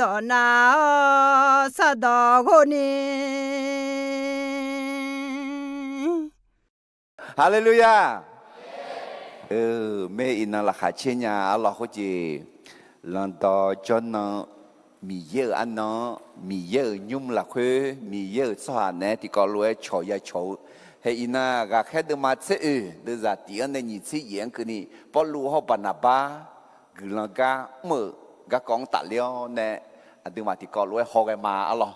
ดอนาสะดอโกนีฮาเลลูยาเมอินาละขาเชียร์อัลลอฮฺจีลันต่อจนนมีเยอะอันนมีเยอะยุ่มละคุยมีเยอะสวรรค์ที่ก็รวยโชยโชเฮอินากาแค่เดิมาเสือเดินจากที่อันนี้ที่ยังคือนี่พอรู้เขาปนาบากลังกาเมื่อกากองตัดเลี้ยวเนี่ยเดิมาที่ก็รวยฮอกมาอัลลอฮ์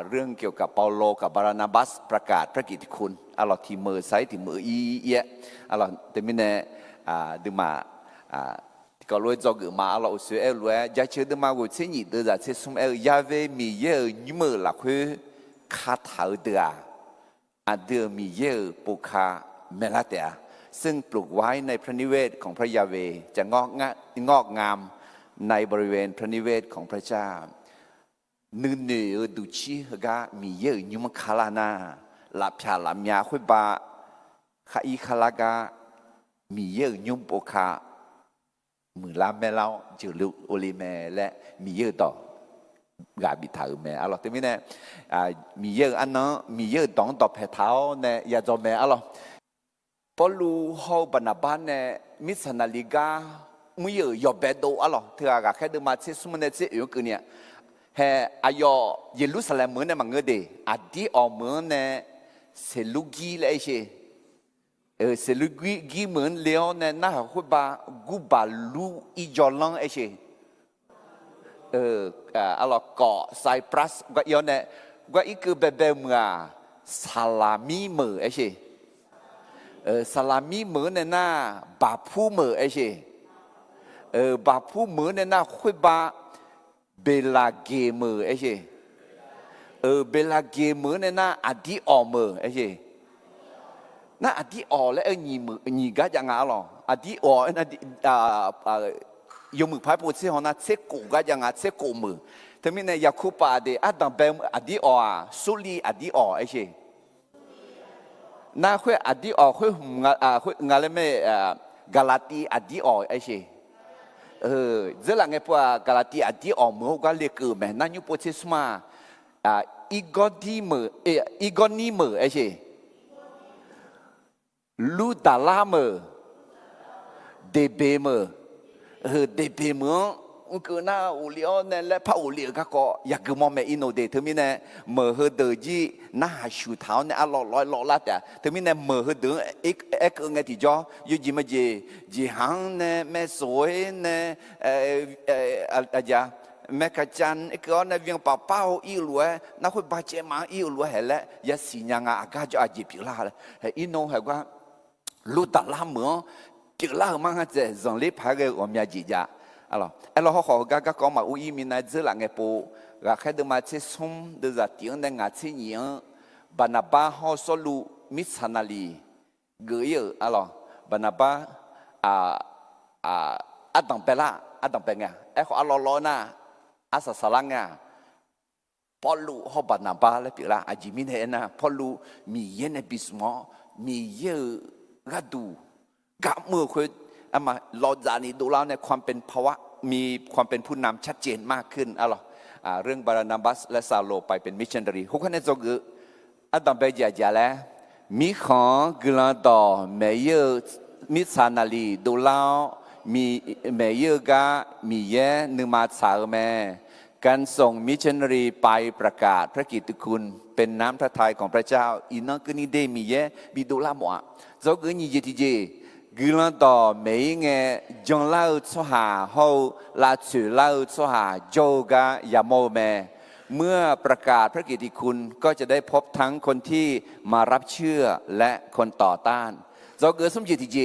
เรื่องเกี่ยวกับเปาโลกับบารานาบัสประกาศพระกิตติคุณอัลลอฮ์ที่มือไซที่มืออีเอะอัลลอฮ์แต่ไม่แน่เดิมาก็รวยจอกมาอัลลอฮ์อุศเอรวยจะเชื่อเดิมาวุฒินี่เดินจากเชื่อสมเอลยาเวมีเยอะยุ่มละคุยคาถาเดียเดิมมีเยอะปุคาเมลาเตียซึ่งปลูกไว้ในพระนิเวศของพระยาเวจะงอกงามในบริเวณพระนิเวศของพระเจ้านึกเนื้อดูชีฮกามีเยอะยุ่มคาลานาหลับชาหลับยาคุยบาข้าอีคาลากามีเยอะยุ่มปุคามือลาแม่เล่าจืลุโอลิเมและมีเยอะต่อกาบิถาแม่อัลลอฮ์ที่นี่เนี่ยมีเยอะอันนั้นมีเยอะต้องตอบแผ่เท้าเนี่ยอย่าจอแม่อัลลอฮ์พอรู้เขาบรรดาบ้านเนี่ยมิสนาลิกาไม่เยอะยอบเบโดอัลลอฮ์เธออาแค่เดินมาเชื่อสมุนเชื่ออยู่กันเนี่ยเฮอายอเยรูซาเล็มเหมือนเนี่ยมันเงยเดอดีออกเหมือนเนี่ยเซลูกีเลยใช่เซลูกีเหมือนเลี้ยวเนี่ยน่าคุบากูบาลูอีจอลังใช่อัลลอฮ์เกาะไซปรัสก็ย้อนเนี่ยก็อีกคือแบบเมื่อซาลามีมือใช่ซาลามีมือเนี่ยน่าบาพูมือใช่บาพูมือเนี่ยน่าคุบาเบลาเกมือใช่เบลาเกมือเนี่ยน่าอดีออมือใช่น่าอดีออและยี่มือยี่ก็ยังไงหรออดีออน่ายมือพายพูดสิฮะนะเสกูก็ยังไงเสกูมือแต่ไม่เนี่ยยาคูปาเดอดัมเบมอดีออสุลีอดีออใช่น่าคุยอดีออคุยงานเลยไม่กาลาตีอดีออใช่เจ้าหลังไงพวกกาลาตีอดีออมือก็เรียกแม่นั่นยุปชิสมาอีกอดีมืออีกอนีมือใช่ลูดาลามือเดเบมือเดเบมือคือน่าอุลิโอเนี่ยและพระอุลิโอก็อยากมองแม่อินโนเดถึงมีเนี่ยเมื่อเดือจีน่าชูเท้าเนี่ยลอยลอยละแต่ถึงมีเนี่ยเมื่อเดือเอ็กเงที่จ่อยูจีมาจีหังเนี่ยแม่สวยเนี่ยอะไรแม่ขจันก็เนี่ยวิ่งป่าเป้าอีหลัวน่าคุยบาเจมาอีหลัวเห็นแล้วยาสียังอากาศจะอาจีพิลาเลยอินโนเห็นว่าลูดาลาเหมือนพิลามันก็จะส่งเล็บพายกับอเมียจีจ้าalors họ gaga có mà ui mình nói giữa là nghe bộ và khi được mà chơi sum được ra tiếng nên ngã chơi nhiều Barnabas họ solo missionary gửi ở alors Barnabas Adam Penga họ lo na asa salanga Paulu họ Barnabas là việc là ajimin hệ na Paulu mi yen ebismo mi ye gadu gam mưa khơiมาลอจานีดูแล้วในความเป็นภาวะมีความเป็นผู้นำชัดเจนมากขึ้นเรื่องบารานาบัสและซาโลไปเป็นมิชชันนารีทุกคนในโจกุอันดับเบียร์แล้วมีของกลาดอเมเยอร์มิชชันนารีดูแล้วมีเมเยอร์กามีเยนึมาสาวแม่การส่งมิชชันนารีไปประกาศพระกิตติคุณเป็นน้ำพระทัยของพระเจ้าอินนักนี่เดมีเยมีดูลาหมวโจกุนี่เยติเจกลันต่อไม่เงี้ยจงเล่าชัวหาเขาลาชื่อเล่าชัวหาโจกายาโมเมเมื่อประกาศพระกิตติคุณก็จะได้พบทั้งคนที่มารับเชื่อและคนต่อต้านเราเกิดสมจิตที่เจ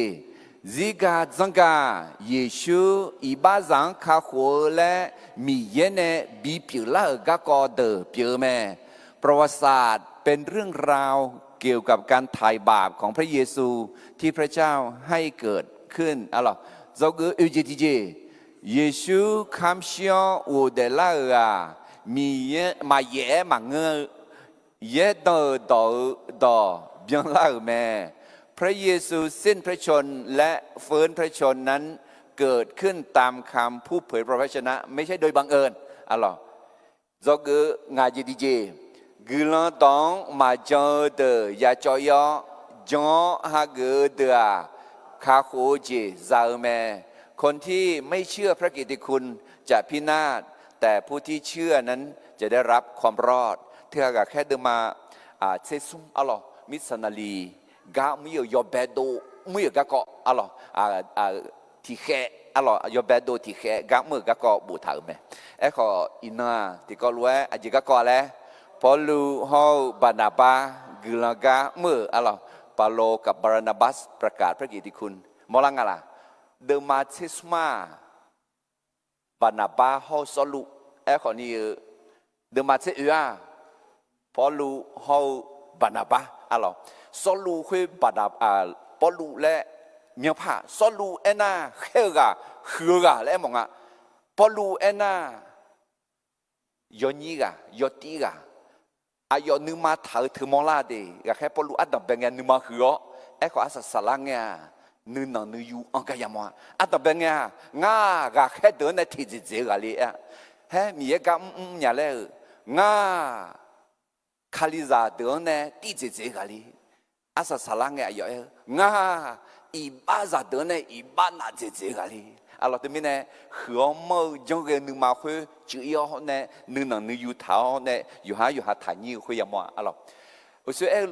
ซิกาจังกาเยซูอีบาซังคาหัวและมีเยเนบีผิวละกากอเดอเปียแม่ประวัติศาสตร์เป็นเรื่องราวเกี่ยวกับการไถ่บาปของพระเยซูที่พระเจ้าให้เกิดขึ้นอะไรเราก็อุจิติเจเยซูคำเชียวอุเดล่ามีเยมาเยมาเงยเยดอเบียงล่าแม่พระเยซูสิ้นพระชนและฟื้นพระชนนั้นเกิดขึ้นตามคำผู้เผยพระวจนะไม่ใช่โดยบังเอิญ alors do que ngaji DJ gulan tong ma jo de ya cho yo jo ha ge de aคาโคจีซาเมคนที่ไม่เชื่อพระกิตติคุณจะพินาศแต่ผู้ที่เชื่อนั้นจะได้รับความรอดเท่ากับแค่เดินมาเซซุมอ๋อมิสนาลีกาไม่ยอเบโดไม่ยอกะก็อ๋อที่แค่อ๋อยอเบโดที่แค่กาไม่กะก็บูถาเมขออินาที่ก็รู้อาจิกะก็แล้วพอลูฮาวบานาบากุลกะเมื่ออ๋อปาโลกับบารานาบัสประกาศพระกิตติคุณมอลังอะไรเดมาเทสมาบานาบาฮอสลุขอนี้เดมาเทอุอาพอลูฮอบานาบาอะไรสลุคือบานาพอลูและเมียผ้าสลุน่าเฮกะเฮือกะและมองอ่ะพอลูน่ายอนีกะยอตีกะอายอนึมาถาถึงมองลาเดก็แค่พอรู้อันดับเป็นไงนึมาหัวขออาศัยสลังเงี้ยนึนนึยูอังกายมัวอันดับเป็นไงง่าก็แค่เดินในที่เจ๋อเลยมีเอกอย่างไรง่าคาลิซาเดินในที่เจ๋อเลยอาศัยสลังเงี้ยอยู่ง่าอีบ้าจะเดินในอีบ้าน่าเจ๋อเลยalors tụi mình này hướng mơ trong cái nương màu khơi chữ yêu này nương nương yêu thảo này yêu hà thải như khơi yếm mà alors ở chỗ ấy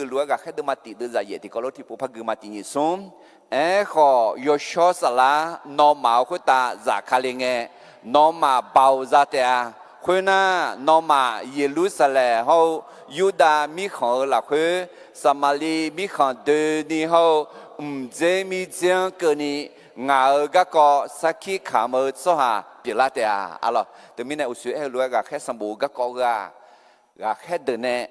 lúa cái cái đứa mà tị đưa ra vậy thì có lúc thì phụ phật cứ mà tị như xuống họ yêu cho sala nó màu khơi ta giả khai nghe nó mà bao ra thế khơi na nó mà Jerusalem họ Juda mi khờ là khơi Samari mi khờ đời ni họ dễ mi giang cơ ni ngài các co saki khám ở số hà bị lát thế alors từ mình này ở dưới lúa gà khét sắm bù các co gà khét đợt này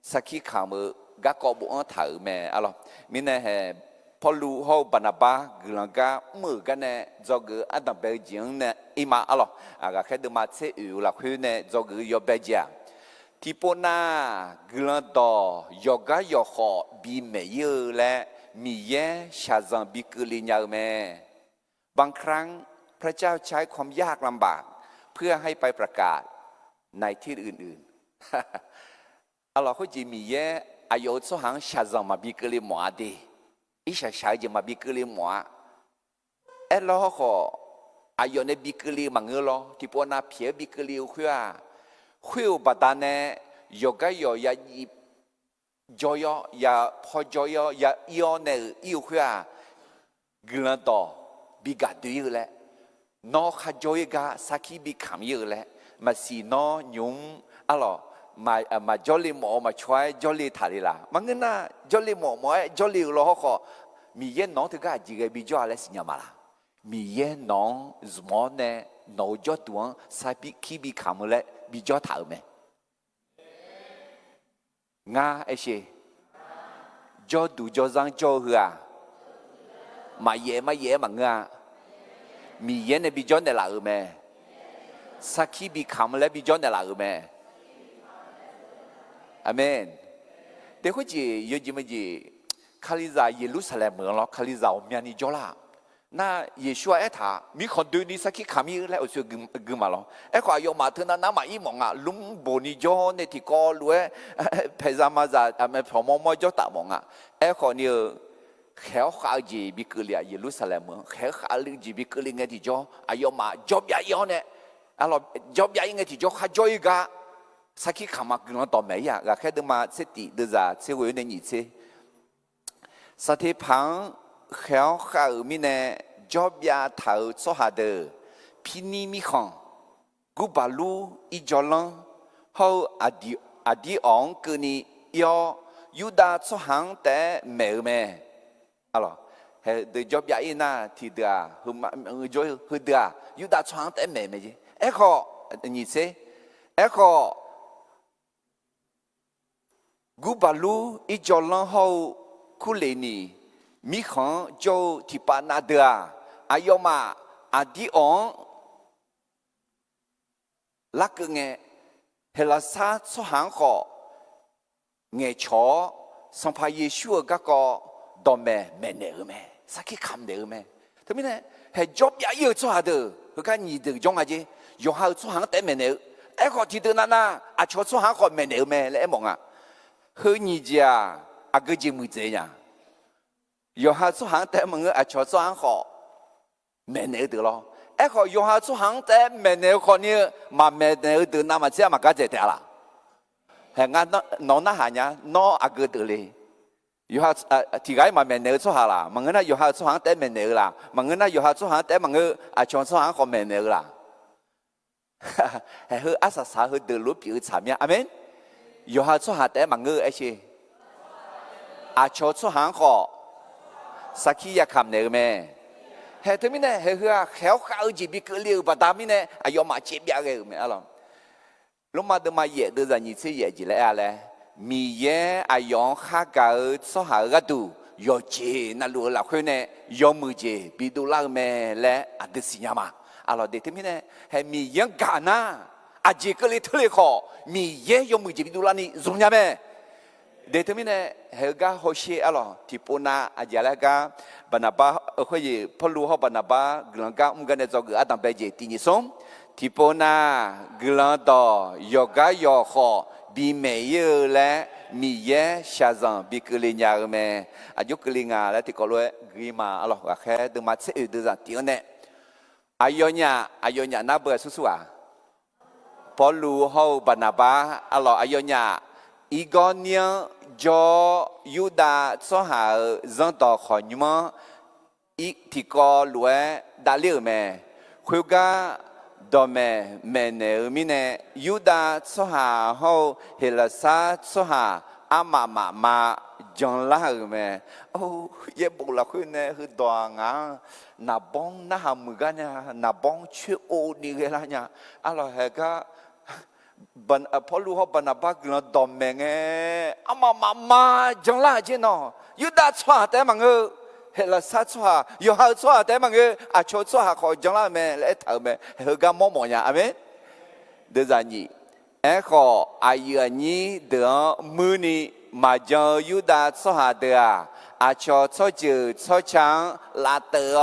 saki khám ở các co bộ thở mẹ alors mình này Paul hậu Barnabas gương gà mưa cái này do cái Adam Belgium này ima alors gà khét đợt mà sẽ yếu là khuyên này do cái yo Belgium thì po na gương đó yoga yo họ bị mẹ yêu lẽมีแย่ชาจังบิกลีญาแม่บางครั้งพระเจ้าใช้ความยากลำบากเพื่อให้ไปประกาศในที่อื่นๆAllahเขาจะมีแย่อายุสหังชาจังมาบิกลีหมอดีอิชาชายจะมาบิกลีหมอเราเขาอายุในบิกลีมังเงลที่พวกน่าเพียบิกลีคุยบัดนั้นโยกโยยายีjoyo ya po joyo ya ione iuhua glando biga duile no kha joyga saki bi kham yule ma si no nyum alo ma jolly mo ma chwai jolly thalila mangena jolly mo jolly lo ho mi ye no te ga ji ge bi jo ale sinya mala mi ye no zmo ne no jo tuan sapi ki bi kham le bi jo thau me nga ấy cho đủ cho răng cho hừa mà dễ mà nga mi dễ này bị cho này là mẹ saki bị khăm lại bị cho này là mẹ amen để có gì yêu gì mà gì Khaliza Jerusalem mà nó Khaliza ông nhà ni cho là na Yeshua ấy thà mi còn đôi ni saki khăm như lại ở chỗ gừng mà lo ấy có yêu mà thưa na mà im mong à lúng bồ ni cho này thì có luôn phải ra mà ra mà phòng mò cho tạo mong à ấy có nhiều khéo khá gì bị cứ liền Jerusalem mà khéo khá lưng gì bị cứ liền nghe thì cho yêu mà job ya yêu này alo job ya nghe thì cho khá joy ga saki khăm mà gừng nó tóm mấy à gà khéo đừng mà sẽ tị đưa ra sẽ quên nên nhị sẽ sát thế phẳng khéo khá ở mi nè job ya thảo số hà đờ pini mi khang gu balu i jolang hao adi ong kuni yo yuda số hàng té mẹ alo he the job ya ina thì đà hum joy hư đà yuda số hàng té mẹ gì echo nhị se echo gu balu i jolang hao kuleni mi khang jo thì pa na đà ayoma adi ong lắc nghe hay là sa số hàng họ nghe chó xong phải Giêsu các có đòn mẹ nè mẹ sao cái khăm nè mẹ thế mình này hay job ya yêu cho hà được cái gì được trong cái gì 用好出行得没牛，哎个记得那啊，瞧出行个没牛咩？来梦啊，和你家啊个节目这样，用好出行得么个啊，瞧出行好没牛得咯。哎个用好出行得没牛个呢，嘛没牛得那么这样嘛个这得啦。係啱那下呀，那阿哥得嘞。有下提解嘛面牛出下啦，問佢有下出行得面牛啦，問佢有下出行得問佢長出行學面牛啦。係佢阿實實佢得路表參呀，阿們。有下出行得問佢一些，長出行學，實際也看牛咩？係對面呢，係佢考住比佢溜把大面呢，要買接邊嘅咩阿郎。lúc mà tôi mà dễ đưa ra như thế gì lại là mi dễ ai用khác cả số hạ cái tu yo chế na lúa là khơi này yo mười chế bị tu la mẹ lẽ à được gì mà lo để thế này hay mi dễ cả na à chế cái lấy thôi khó mi dễ yo mười chế bị tu la ni dùng nhà mẹ để thế này hay cái hồ sơ lo thì pona à giờ là cái bạn apa khơi gì phật lu họ bạn apa gần cái cái này cho cái adam bây giờ tin sống thì bữa na gần đó yoga yoga bị mấy giờ là mi ye sa rằng bị cái lên nhà mà giúp cái lên nhà là thì có lẽ ghi mà alo cái khác từ mặt sẽ từ rằng tiếng này ayo nhà na bữa susu à Paulu hậu bạn ba alo ayo nhà igonia cho Yuda số hạ dân tộc khỏi nhưng mà thì có lẽ đã liệu mà khuyên ga đó mẹ nếu mình Yuda số hà hậu hay là sa số hà mà John là mẹ ye bộ là khuyên nè hư đoàn á na bong na ham mười cái nha na bong chưa ô đi cái là nha alo hay cái ban Apollo họ ban bác nó đó mẹ nghe mà John là chứ nó Yuda số hà thế mà ngơ hệ là sát xoa, yêu hao xoa, thế mà người cho xoa khỏi trong là mẹ lẽ thở mẹ, hơi gam mỏ mỏ nhà, amen. Đưa ra nhỉ, khó ai nhỉ được mưa nị mà cho Yuda xoa được cho chữ cho trắng là tự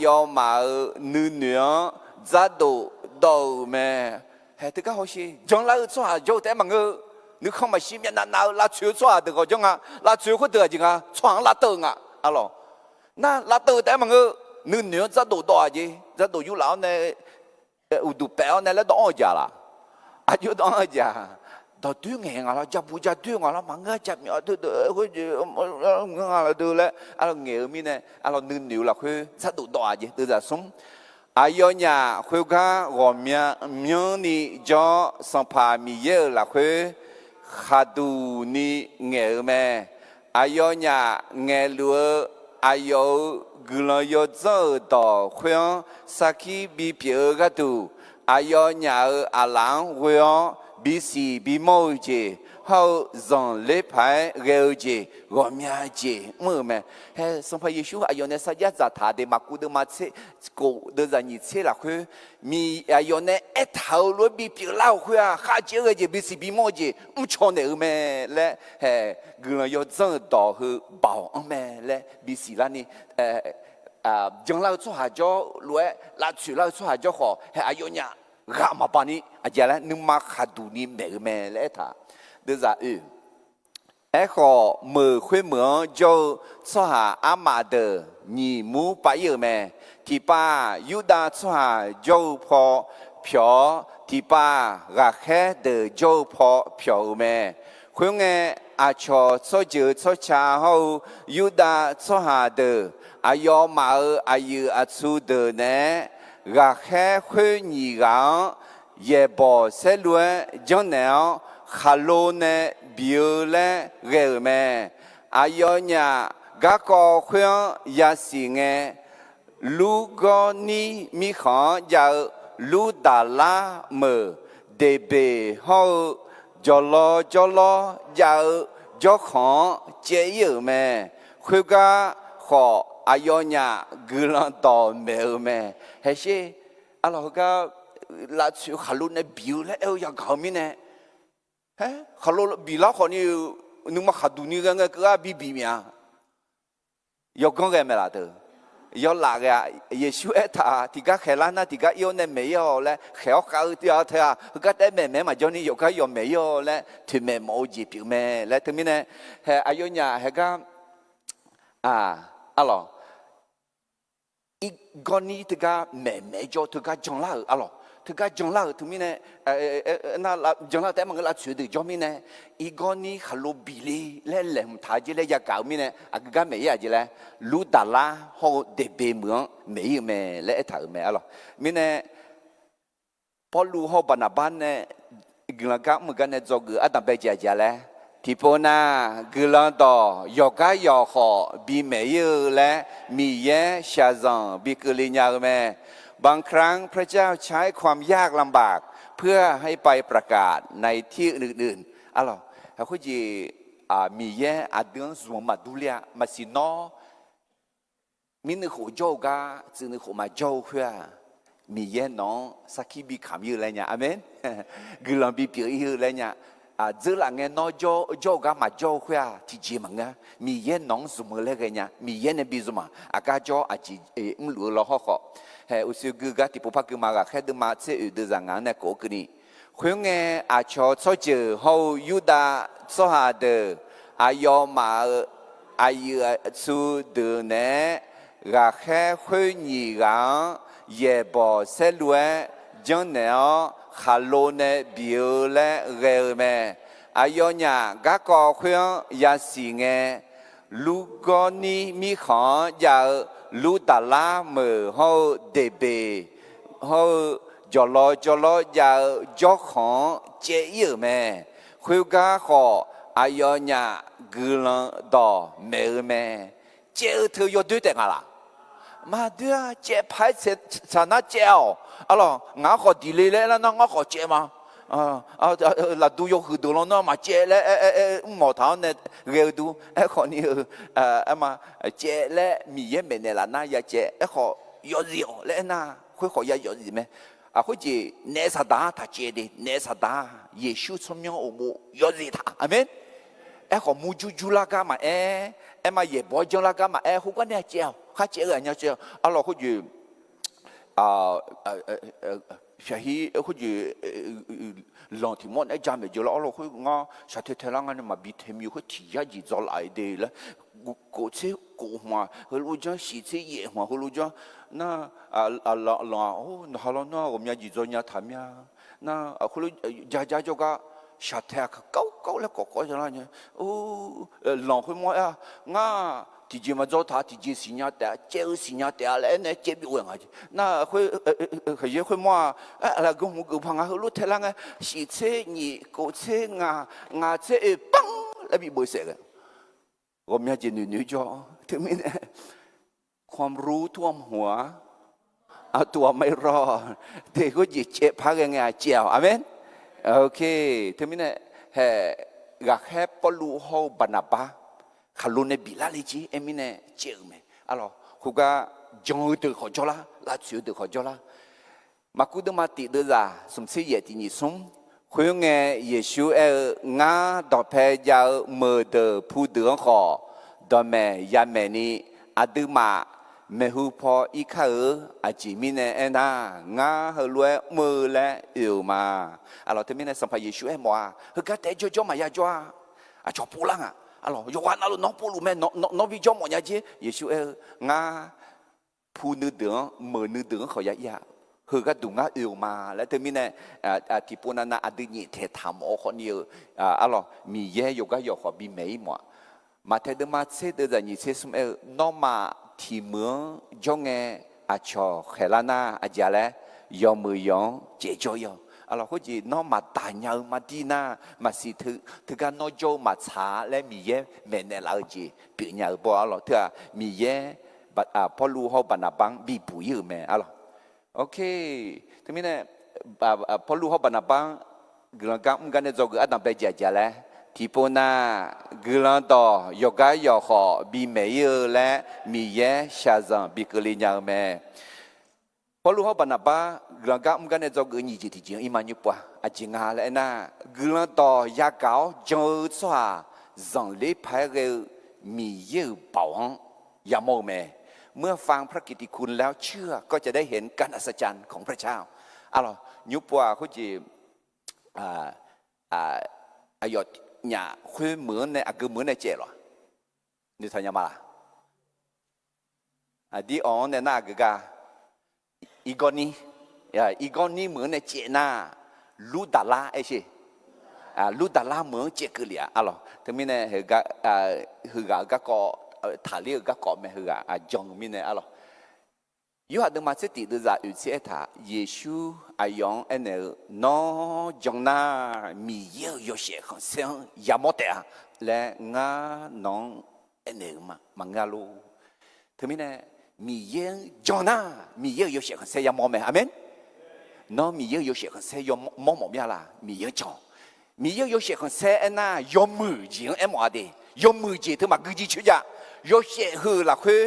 yêu mà nữ nữa ra đồ mẹ, hệ tất cả họ gì, trong là xoa cho thế mà người nếu không mà xem nhận nào là chữ xoa được rồi chứ là chữ có được gì à, xoa là tự à. Alo, na là từ tại mà ngư nữ rất đủ đỏ gì, rất đủ du lão này, đủ béo này là đỏ giờ là, chú đỏ giờ, đó tuyên ngàn là chấp bùi chấp tuyên là mà ngơ chấp nhỏ từ cái gì, ngơ là từ là, alo nghề mi này, alo nữ là khơi rất đủ đỏ gì, từ giờ sống, ayo nhà khơi cá gồm miếng ni cho sang pha mi dơ là khơi khá đủ ni nghề mẹ. Ayo nhà nghe lúa ayo gula yo zơ đỏ khuyên saki bị biểu cái tu ayo nhà alang khuyên bị xì bị môi gì hậu dòng lễ phải gêu gì gom nhà gì mơ mẹ hay xong phải Giêsu ayo này sao giá thà để mà cụ được mà chế cổ được ra nhị chế là khuyên mi ayo này ít thầu lúa bị biểu lao khuyên khá chế cái gì bị xì bị môi gì cho này mẹ lẽ hay người yo zơ đỏ hư bảo mẹ lẽ bị xì là ni将来做下咗落拉住拉做下咗河係ayo nhà gà mà bà ni giờ là nhưng mà khá đủ ni mẹ lẽ thà đưa ra họ mở khuyên mở cho cho hà mà đờ nhị mũ bảy giờ mẹ thì ba Yuda cho hà cho phò phiếu thì ba gà khé đờ cho phò phiếu mẹ khuyên nghe cho chữ cho cha hậu Yuda cho hà đờ ayo mà ayo chu đờ nè gà khé khuyên nhị gà ye bỏ xe lúa cho nẻo Hello nè biểu lẽ gửi mẹ ayo nhà gác co khuyên ya xì nghe lu go ni mi khó giờ lu đà la mở để bề hậu cho lo giờ cho khó chế yếu mẹ khuyên ga họ ayo nhà gửi lần tỏ mẹ hay chứ alo ga là chịu hello nè biểu lẽ eo ya gạo mi nè kalau bila kau ni nung mak hadu ni kan kau bibi mia, yo kau kan mela tu, 要哪个呀？耶稣他这个海南那这个有呢没有嘞？还要搞掉他，个在妹妹嘛，叫你有个有没有嘞？他们冇接表咩？嘞，他们呢？还哎呦呀，还个啊，阿罗，一个你这个妹妹叫这个长老，阿罗。thứ cái trong lao thứ mình này na là trong lao tại mà cái là chuyện từ cho mình này igon ni khalo bili le lem thà chứ le ya cạo mình này cái mấy à chứ le lu đà la họ để bề mượn mấy mẹ le thở mẹ alo mình này Paul lu họ bàn bàn này cái cái mình cái này cho cái ở đằng bây giờ le thì po na cái là đó yoga họ bị mấy le mi ye sa zang bị cái gì nhau mẹบางครั้งพระเจ้าใช้ความยากลำบากเพื่อให้ไปประกาศในที่อื่นๆอะไรเขาจะมีแย่อาเดือนสวมมาดูเลียมาสินอมีนึกหัวโจกาจึงนึกหัวมาโจเพื่อมีแย่น้องสักขีบีขำยืดอะไรเนี่ยอเมนกลังบีเปียยืดอะไรเนี่ยgiờ là nghe nói cho cái mà cho khoa thì chỉ mà nghe mi yên nóng sumเลยcái nha mi yên này bị sum cái cho chỉ lừa lo họ hệ u siêu cái thì bố cái mà cái đứa mà sẽ đưa ra ngang này cố cái này khuyên nghe cho cho chữ hậu Yuda cho hà de yo mà su de nè gà khe khuyên nhị gà ye bỏ xe lúa dân nè khá lô nè biểu lẽ ghê mẹ yo nhà gá có khuyên ya xì nghe lu gò ni mi khó ya lu đà la mở hô đề bề hô cho lo ya cho khó chế yêu mẹ khuyên gá khó yo nhà gư lăng đỏ mẹ chế thư yo đưa tên à mà đưa chế phải sẽ nó treo alors ngã khó đi lên là nó ngã khó chế mà là du yo hư đồ nó mà chế lẽ mỏ tháo này ghê du khó như mà chế lẽ mì yên bên này là na ya chế khó yo gì lẽ na khối khó ya yo gì mẹ khối gì nè sa đá ta chế đi nè sa đá Giêsu trong nhau ôm yo gì ta amen khó mu ju la ca mà mà ye bỏ cho la ca mà không có nè treo khác chế ở nhau treo alors khối gì shahi khối gì lòng thì món ấy cha mẹ cho nó khối ngõ sao thế thế lăng anh mà bị thêm nhiều khối chỉ ra gì cho lại đây là cổ chế cổ mà hồi lúc đó xí chế gì mà hồi lúc đó na ô nó lo nó gồm nhà gì cho nhà tham nhà na hồi lúc gia cho cái sao thế câu là có cho nó nhỉ ô lòng khối món à ngã thì chỉ mà cho thà thì chỉ sinh nhật để chế sinh nhật để lại này chế bị uổng à na khơi mua là gồm một cái hàng lúc thế là nghe xí chế nhị cổ chế ngà chế băng là bị bồi sẹt gồm nhà chỉ nữ cho thứ mìnhความรู้ท่วมหัวเอาตัวไม่รอดเด็กก็หยิบเจ็บพักยังไงเจียวอาเมนโอเคthứ mìnhอยากแค่ปลูกเขาบรรณาบาkhả luôn này bị lá lý trí em này chịu mày alo khu ga trong từ khỏi cho la chịu từ khỏi cho la mà cứ đâm mà tị đưa ra sum sĩ ye thì nhị sum khuyên nghe Giêsu ngã đọc về giáo mờ từ phụ đường họ đọ mẹ ya mẹ ni adu mà mẹ hu po ít khá chỉ mình này na ngã hơi lue mờ lẽ yêu mà alo thì mình này sắm phải Giêsu mà hơi cái thế cho mà ya cho phụ lăng alors Yohana lo non pour lui mais non vi cho mọi nhà chứ Giêsu nga phụ nữ đường mở nữ đường khỏi ya hư cái đúng nga yêu mà lại từ mình này thì bữa nay đi nhị thể tham ô khó nhiều alors mi ye yoga yo khó bị mấy mà thế đó mà sẽ được nhị sẽ sum nó mà thì mướn cho nghe cho khẻ lana giờ lại yo mười yo chế cho yo alors có gì nó mà tài nhau mà đi na mà sự thứ cái nó cho mà trả lại mi ye mẹ này là gì bị nhau bỏ alors thứ mi ye Paul lu họ bàn băng bị bùi mẹ alors ok thứ mình này Paul lu họ bàn băng gần cái này cho cái adam bây giờ lại thì po na gần đó yoga yo họ bị mẹ lại mi ye sa zang bị cái gì nhau mẹ Paul họ bàn ba gần cái này cho cái gì thì chuyện im như qua chỉ ngà lại na gần đó ya cáo cho xóa rằng lấy phải cái mi ye bảo ya mồ mẹ เมื่อฟังพระกิตติคุณแล้วเชื่อก็จะได้เห็นการอัศจรรย์ของพระเจ้าอะไรยุบว่าเขาจีอายอดเนี่ยคุยเหมือนในคือเหมือนในเจหรอนี่ทำยังไงล่ะดีอ๋อในหน้าก็กาอีกอนนี้เหมือนในเจน่าลูดาลาไอ้สิลูดาลาเหมือนเจกุลีอะไรถึงมีเนี่ยคือกก็ถาเรียกก็ไม่คือกจงมีเนี่ยอะไรยูหัดมาเสติดูจากอุเสถาเยซูอายังอันเนี่ยน้อจงน่ามีเยอะเยอะเสียของเสียงยามดแต่และงาน้องอันเนี่ยมังกาลูถึงมีเนี่ยมีเยอะจงน่ามีเยอะเยอะเสียของเสียยามดไหมอาเมนน้องมีเยอะเยอะเสียของเสียยามดไม่ละมีเยอะจงมีเยอะเยอะเสียของเสียน่ายอมมือจริงเอ็มว่าดียอมมือจริงถึงมากุจิชุยะยอเสียหือละคือ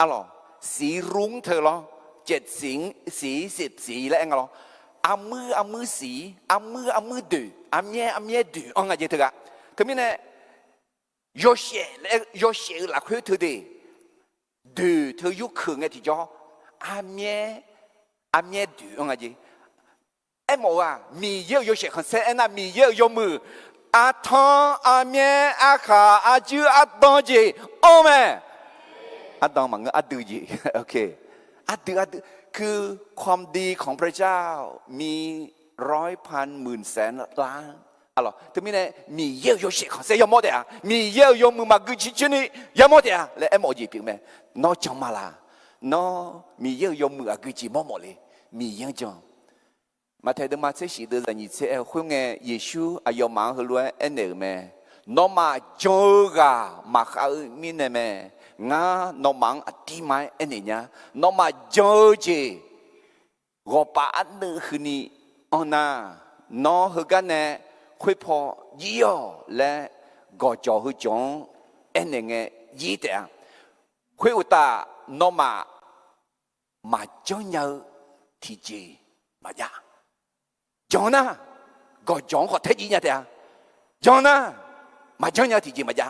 อะไรสีรุ้งเธอหรอ7สี10สีแล้วเองหรออามือสีอามือดูอาเมียดูอ๋อไงเธอกะถึงมีเนี่ยยอเสียละคือเธอดีดูเธอยุคคืนไงที่จ่ออาเมียดูอ๋อไงจีเอ็มว่ามีเยอะยอเสียคนเสียน่ะมีเยอะยอมืออาทองอาเมียอาขาอาจูอาตองจีโอ้แม่อาตองมันก็อาดูจีโอเคอาดูคือความดีของพระเจ้ามี100,000,000,000,000,000,000อะไรถึงมีเนี่ยมีเยอะยอเสียคนเสียยอมหมดอ่ะมีเยอะยอมือมากุจิชุนี่ยอมหมดอ่ะแล้วเอ็มจีพิมพ์แม่น้อจังมาละน้อมีเยอะยอมือกุจิหมดเลยมีเยอะจังมาเทดมาเสสีเดือนนี้เจ้าคุยไงเยซูอายุมังฮลัวเอ็นเดอร์แม่น้องมาโจกามาข้ามีเนแม่งาน้องมังอธิมาเอ็นเนี่ยน้องมาโจเจกบอันนึงคืนนี้อันน่ะน้องฮกันเนี่ยคุยพอยี่ห้อและก็จอฮจงเอ็นเนี่ยยี่เดียคุยอุตาน้องมาจงยาทีเจมาจ้าจงนะก็จงเขาเทจีเนี่ยเดียจงนะมาจงยาทีเจมาจ้า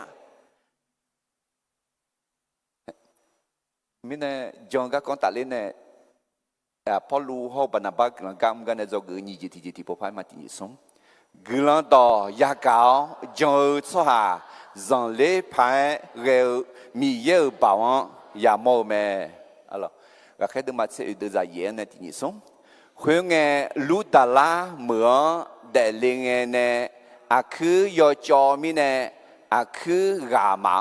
มิเนี่ยจงก็คนตัดเล่นเนี่ยพอรู้เขาบรรณาบักหลังการกันเนี่ยจะเกิดยี่จีทีพอพายมาที่นี่ส่งกลังต่อยาเก่าจงสหจงเล่พายเร็วมีเยอะบ่าวยาโมแม่อะไรก็แค่ดูมาเสียดูใจเย็นเนี่ยที่นี่ส่งคุยไงลูดาลาเหมือนเดลิงเนี่ยคือยอจอมีเนี่ยคือกามา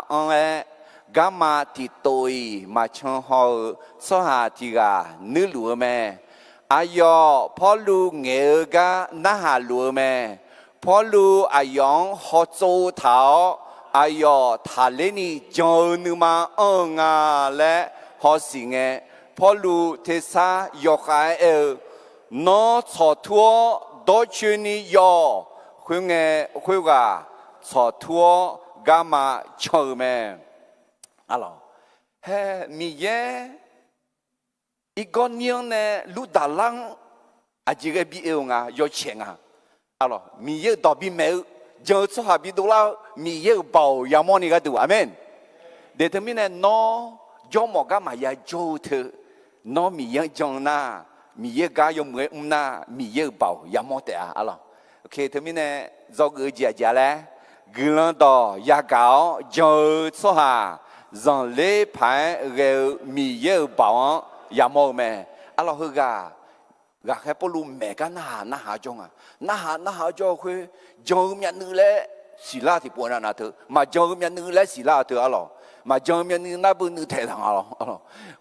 กามาที่ตัวมาชงหัวสหที่กานึกรู้ไหมอายอพอลูเงกาน่าหารู้ไหมพอลูอายองหัวโจเท้าอายอทะเลนี่จนมาและหัวสิงพอลูเทสายกไอน้อชอทัวดอชนี่ยอคุยไงคุยว่าชอทัวกามาชอแม่อะไรเฮ้มีเยอีกคนยังเนี่ยลูดาลังอาจจะบีเองยอเชงอะไรมีเยดอบิเมลเจอสหบิดูแล้วมีเยเบายามอนี่ก็ดูอาเมนเดี๋ยวมีเนี่ยน้อยอมอกามายาโจเธอน้อมีเยจงน่ามีเยกายมือน่ามีเยเบายามอแต่อะไรโอเคถึงมีเนี่ยจอกเจียจ้าแล้วกลังต่อยาเก่าเจอสหจงเล่พายเร็วมีเยเบายามอแม่อะไรคือกาแค่ปลุกแม่กันน่าหาจงน่าหาจงคือจงมีนึงเลยศิลาที่ปวดน่ะเธอมาจงมีนึงเลยศิลาเธออะไรมาจงมีนึงน่าบุญนึกเท่าอะไร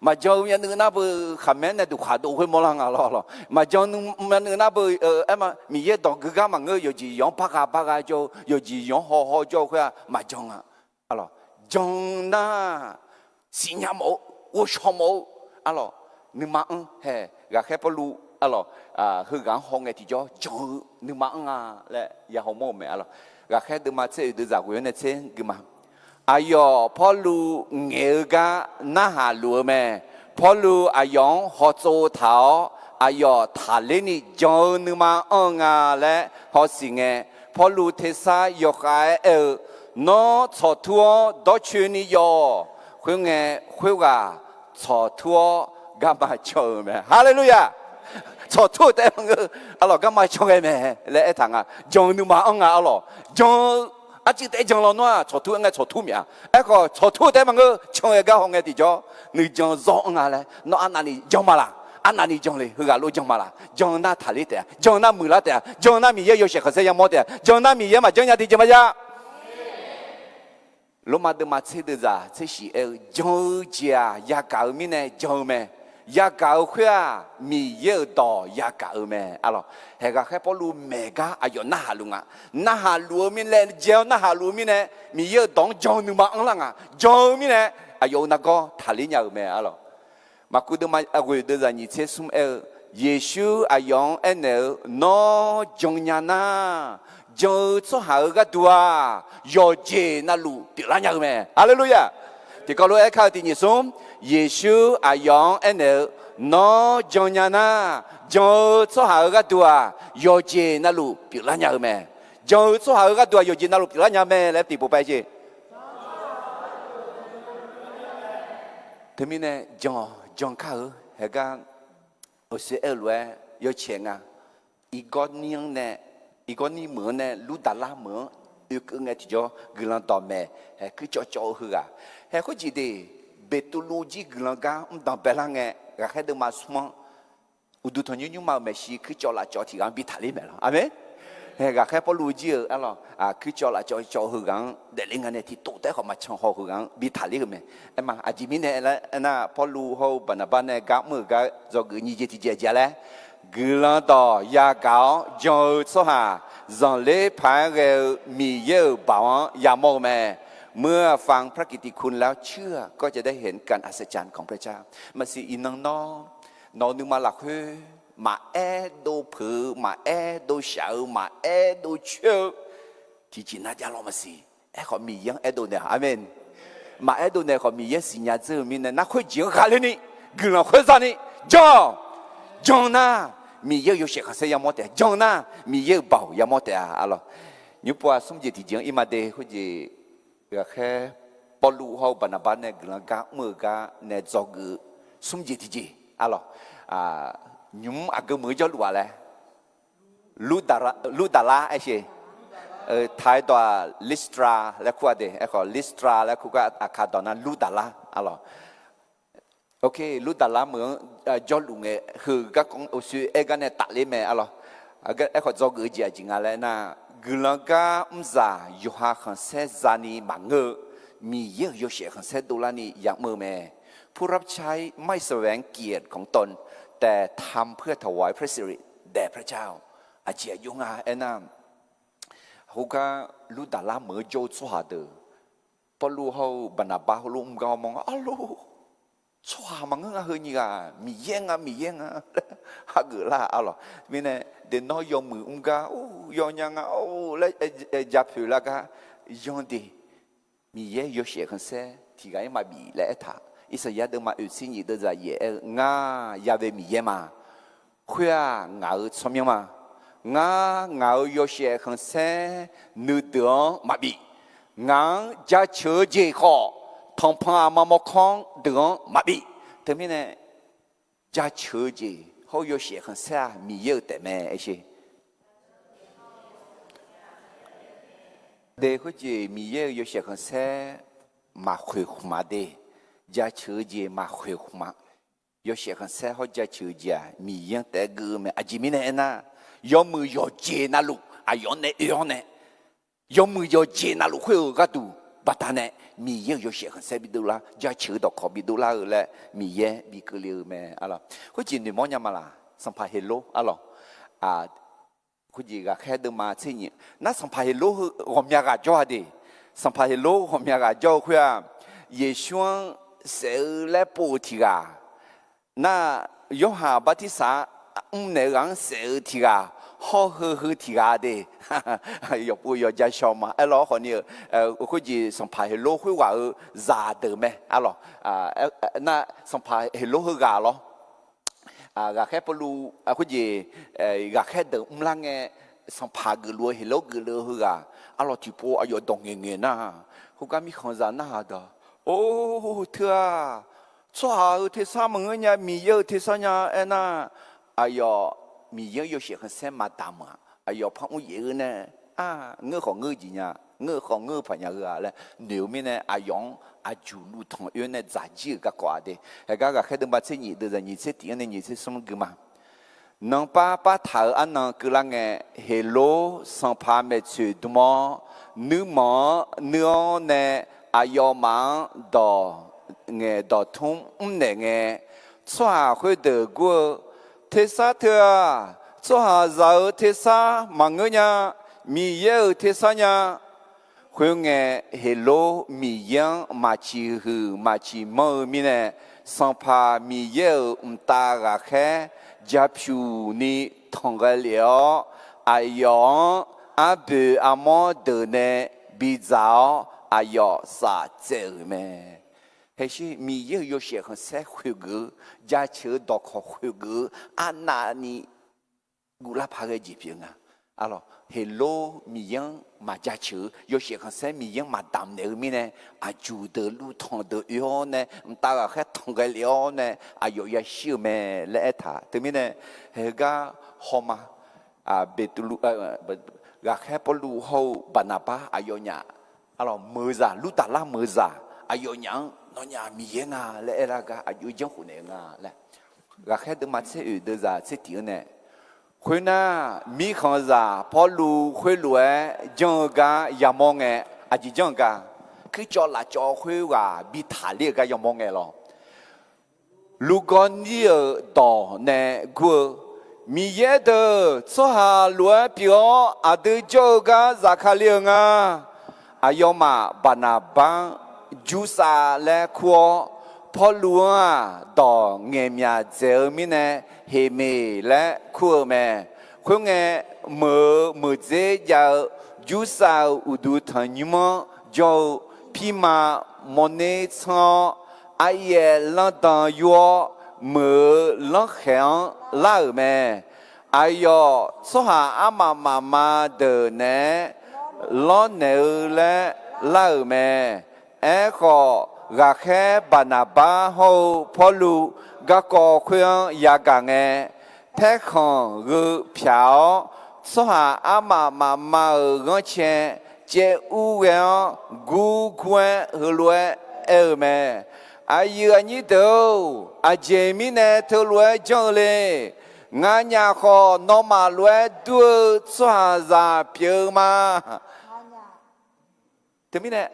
มาจงมีนึงน่าบุญขมิ้นเนี่ยดูขาดูให้มองอะไรมาจงมีนึงน่าบุญมามีเยดอกกึกมาเงยอยู่จียองพักโจอยู่จียองห่อโจคือมาจงอะไรจงน่าสิญญาโมอุชโมอะไรนึกมาเฮ้กาแค่ปลุกอะไรคือการห้องไอ้ที่จ่อจงนึกมาและยาหัวโม่แม่อะไรก็แค่ดูมาเชื่อดูจากเรื่องนี้เชื่อกี่มาอายอพอลูเงยกาน่าหาลัวแม่พอลูอายองหัวโจเท้าอายอทะเลนี่จงนึกมาและหัวสิงพอลูเทสายกไอน้อชอทัวดอชนี่ยอคุยไงคุยว่าท chọ thua gamma cho mẹ hallelujah chọ thua tại bằng ngữ alo gamma cho em mẹ lẽ thằng à dòng nu mà ông à alo dòng à chỉ tại dòng lo nó chọ thua ngay chọ thua mẹ có chọ thua tại bằng ngữ cho em cái hông nghe thì cho người dòng gió ông à lẽ nó ăn anh dòng mà là anh anh dòng này hư gà lô dòng mà là dòng na thà lít đấy dòng na mưa lát đấy dòng na mi yêu sẽ khó sẽ mất đấy dòng na mi yêu mà dòng nhà thì chả ya lúc mà đứa mà chơi được ra chơi gì dòng chia ya cả mi này dòng mẹ ya cả khuya mi yêu đỏ ya cả mẹ alo hệ cái cái bao lu mẹ cái ayo na hà luôn à na hà luôn mi này gieo na hà luôn mi này mi yêu đong dòng nữa mà ông lăng à dòng mi này ayo na có thà lý nhau mẹ alo mà cứ đứa mà quỳ đứa ra như thế xung Giêsu ayong enel no dòng nhà na dòng số hậu cái đua yo je na lu bị lá nhau mẹ hallelujah thì có lẽ khai thì như xuống Giêsu ayong enel no dòng nhà na dòng số hậu cái đua yo je na lu bị lá nhau mẹ dòng số hậu cái đua yo je na lu bị lá nhau mẹ lấy tỷ bộ bài gì thế mình này dòng khai hệ cái ở xe lúa có钱啊，一个年呢，一个年末呢，路达拉末，有个人就个人倒霉，还去找去啊，还可记得别多路子个人家，当别人个，个还得嘛什么，有都同样嘛没事去找啦找提干比他里面了，阿妹，还个还不路子啊咯，啊去找啦找去干，但另外呢，ที่ตัวแต่เขามาช่างเขา去干比他里个咩，哎嘛，阿吉米呢，那พอ路好办那办呢，干么个做个你这提姐嘞。người lao động nhà cao giàu số hà dòng lễ phái người mỹ yêu bảo nhà mồ mẹเมื่อฟังพระกิตติคุณแล้วเชื่อก็จะได้เห็นการอัศจรรย์ของพระเจ้ามาสิอินังนอนอนึงมาหลักเฮมาดูผือมาดูเฉามาดูเชื่อที่จริงน่าจะลองมาสิเขามียังดูเนี่ยอาเมนมาดูเนี่ยเขามียังสิ่งอย่างเจอมีเนี่ยนักคุยจีนขาเลยนี่กูเราคุยสันนี่จ้องนะมีเยอะอยู่เสียข้าเสียหมดแต่จ้องนะมีเยอะเบาอย่าหมดแต่อะไรยุบว่าสมเด็จที่จีนอิมาเดเขาจะก็แค่ปลุกเขาบรรณาบานเนี่ยกลางกะมือกะเนี่ยจอกสมเด็จที่จีอะไรยุบอากมือจะรู้อะไรลูดาราไอ้เช่ไทยตัวลิสตราแล้วคู่เดไอ้ก็ลิสตราแล้วคู่ก็อาคาตอนนั้นลูดาราอะไรโอเคลูกตาลาเหมือนจอลุงคือก็คงอุศเอกันเนี่ยตัดเลยแม่อะไรก็ไอ้คนจอกือจีจริงอะไรนะกุลังกาซาอยู่หาขันเซซานีมังเงมีเยอะอยู่เสียขันเซดูลานีอยากมือแม่ผู้รับใช้ไม่แสวงเกียรติของตนแต่ทำเพื่อถวายพระสิริแด่พระเจ้าอาเจียยุงาเอ็นะเขาก็ลูกตาลาเหมือนโจทย์สวาเดอพอลูกเขาบรรดาบ้าลูกก็มองอ้าวลูกชัวมันก็เฮนี่ก็มีเย่งฮักละอะไรมีเนี่ยเดินน้อยยอมมือก็โอ้ยอยังโอ้แล้วจับผิวแล้วก็ยอมดีมีเย่ยอเสียกันเสียที่ก็ยังมาบีแล้วท่าอิสยาเดินมาอุสินีเดินจะเย่ง่ายาเวมีเย่มาคุยง่ายสมัยมาง่ายยอเสียกันเสียนึกเดือมาบีง่ายจะเชื่อเจ้าข้อทองพามาหมกของเดือดมาบีแต่ไม่เนี่ยจะเชื่อจีเขา有些很傻มีเยอะแต่แม่ไอ้สิเด็กเขาจีมีเยอะ有些很傻มาคุยมาเดจะเชื่อจีมาคุยมา有些很傻เขาจะเชื่อจีมีเยอะแต่กูแม่อาจิมิเนี่ยนะยอมมือยอเจนะลูกอายอนเนี่ยยอมมือยอเจนะลูกคุยก็ดูบัดนั้นมีเยอะอยู่เสียงเซบิดูละจะเชื่อดอกขอบิดูละเลยมีเยอะมีก็เลี้ยวแม่อะไรคุณจีนนี่มองยังมาละสัมภาระเฮโลอะไรคุณจีก็แค่เดินมาเช่นนี้นั่นสัมภาระเฮโลผมอยากจะจ่อดีสัมภาระเฮโลผมอยากจะจ่อคือเยซูเสือและปูทีกาน่ายอหาบัติสาในหลังเสือทีกา好好提下的，要不要加小嘛？哎，老好呢，估计上排去老会话热的咩？啊咯，那上排去老会热咯，热开不如估计热开的唔啷个上排个路去老个路去啊？啊咯，就不要动眼眼呐，我讲咪看热那的，哦，特啊，做好提啥么个呢？米有提啥呢？哎那，哎哟，米有些很三马大嘛，哎哟，怕我有呢啊，我好我几呢？我好我朋友个嘞，牛面呢阿用阿酒路通，原来杂技个挂的，哎个还得把这你的人，你这点呢？你这什么个嘛？能把头安能个啷个 hello 上怕没去的么？你么你呢？阿要忙到。nghe đỏ thung nè nghe cho hà khơi đời của thế sa thưa cho hà giàu thế sa mà ngỡ nha mi yêu thế sa nha khơi nghe hello mi yang mà chỉ hư mà chỉ mơ mi nè sang pa mi yêu ta gà khe giáp chu ni thong cái liao ai yong à bự à mò đời nè bị giáo ai yo sa chơi mẹ还是米也有些很晒灰个，家球到靠灰个，啊那你古拉帕个疾病啊，啊咯，黑罗米样马家球，有些很晒米样马当那个面呢，啊住的路通的药呢，大家还通个了呢，啊有些小咩来他，对面呢，那个好嘛，啊别的路不，个还不路好，巴拿巴啊有伢，啊咯么子路达拉么子啊有伢。nó nhà miếng à lẽ là cái ayu chẳng hụt này à lẽ cái khác được mặt sẽ ở đây ra sẽ tiếng này khuyên na mi không ra bỏ lu khuyên lu ấy chẳng cái yam mong ấy à chỉ chẳng cái cứ cho là cho khuyên và bị thả liệt cái yam mong ấy lo lu con đi ở đó này của mi ye de cho hà lu ấy biểu à de cho cái ra khai liêng à ayo mà bana bang chú sa lẽ khua phò lúa đỏ nghe nhà dẻo mi nè hệ mì lẽ khua mẹ khua nghe mở dễ giờ chú sa u du thành như mà cho pi mà món nè cho ai ye lăng đàn yo mở lăng khéo lao mẹ ai yo số hà ama de nè lo nè lẽ lao mẹ khó gà khe bà nà ba hô phô lù gà có khuyên ya gà nghe phép khổng gư phiao số hà mà ngõ chè chế u gẹo gu quen hư lue mẹ ai yu anh đâu à chế mi nè thơ lue cho lê ngã nhà khó nó mà lue đua số hà già phiêu mà thế mi nè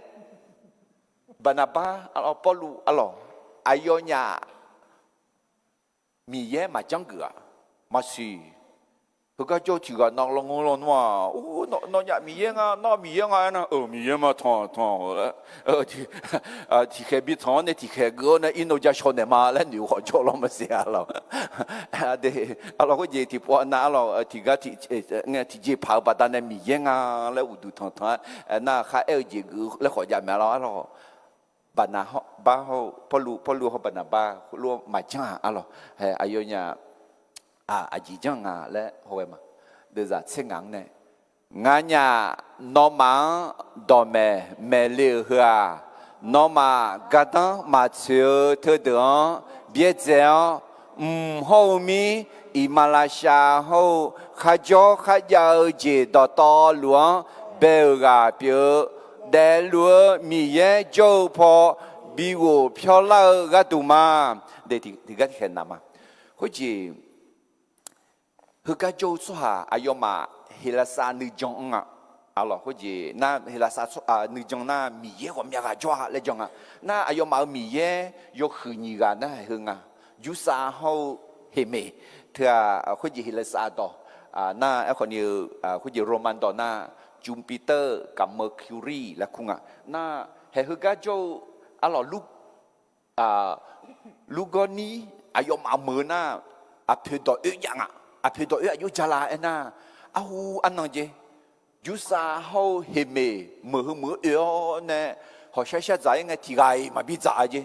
Banaba alo polu alo ayonya miye ma jangga masih Haka cho chỉ có nong long long mà nó nhà miye na miye mà thong thì khi bị thong này thì khi gỡ này ino ra cho này mà lên nhiều họ cho lo mà xia lo để alo có gì thì bỏ na alo thì cái nghe thì chỉ bảo bà ta này miye lên udu thong na khai gì gỡ lên khỏi nhà mẹ lo bà na họ ba họ polu họ bà na ba luôn mà chẳng alo ayonya chỉ chẳng lẽ hồi mà đưa ra xét ngắn này ngã nhà nó mang đỏ mẹ liều hả nó mà gạt mà chiều thưa đường biết sao hậu mi Malaysia hậu khai giàu gì to luôn bèo gà biểu để lúa mì ye châu po bị wo phiêu lao gà tù mà để thì cái khen nào mà hồi chỉ Haka jo soha ayoma hilasa ni jong nga alo hoji na hilasa ni jong na miye ko mya ga jwa le jong na ayoma miye yo khni ga na hunga yusa ho heme thia hoji hilasa do na a ko ni hoji roman do na Jupiterกับ Mercury และคุงna he haka jo alo lu goni ayoma mena a phe do e yang à phía đối với Jala ena, anh nói gì, Jusa hậu hiểm mơ yếu nè, họ sẽ giải ngay thì gai mà bị giải gì,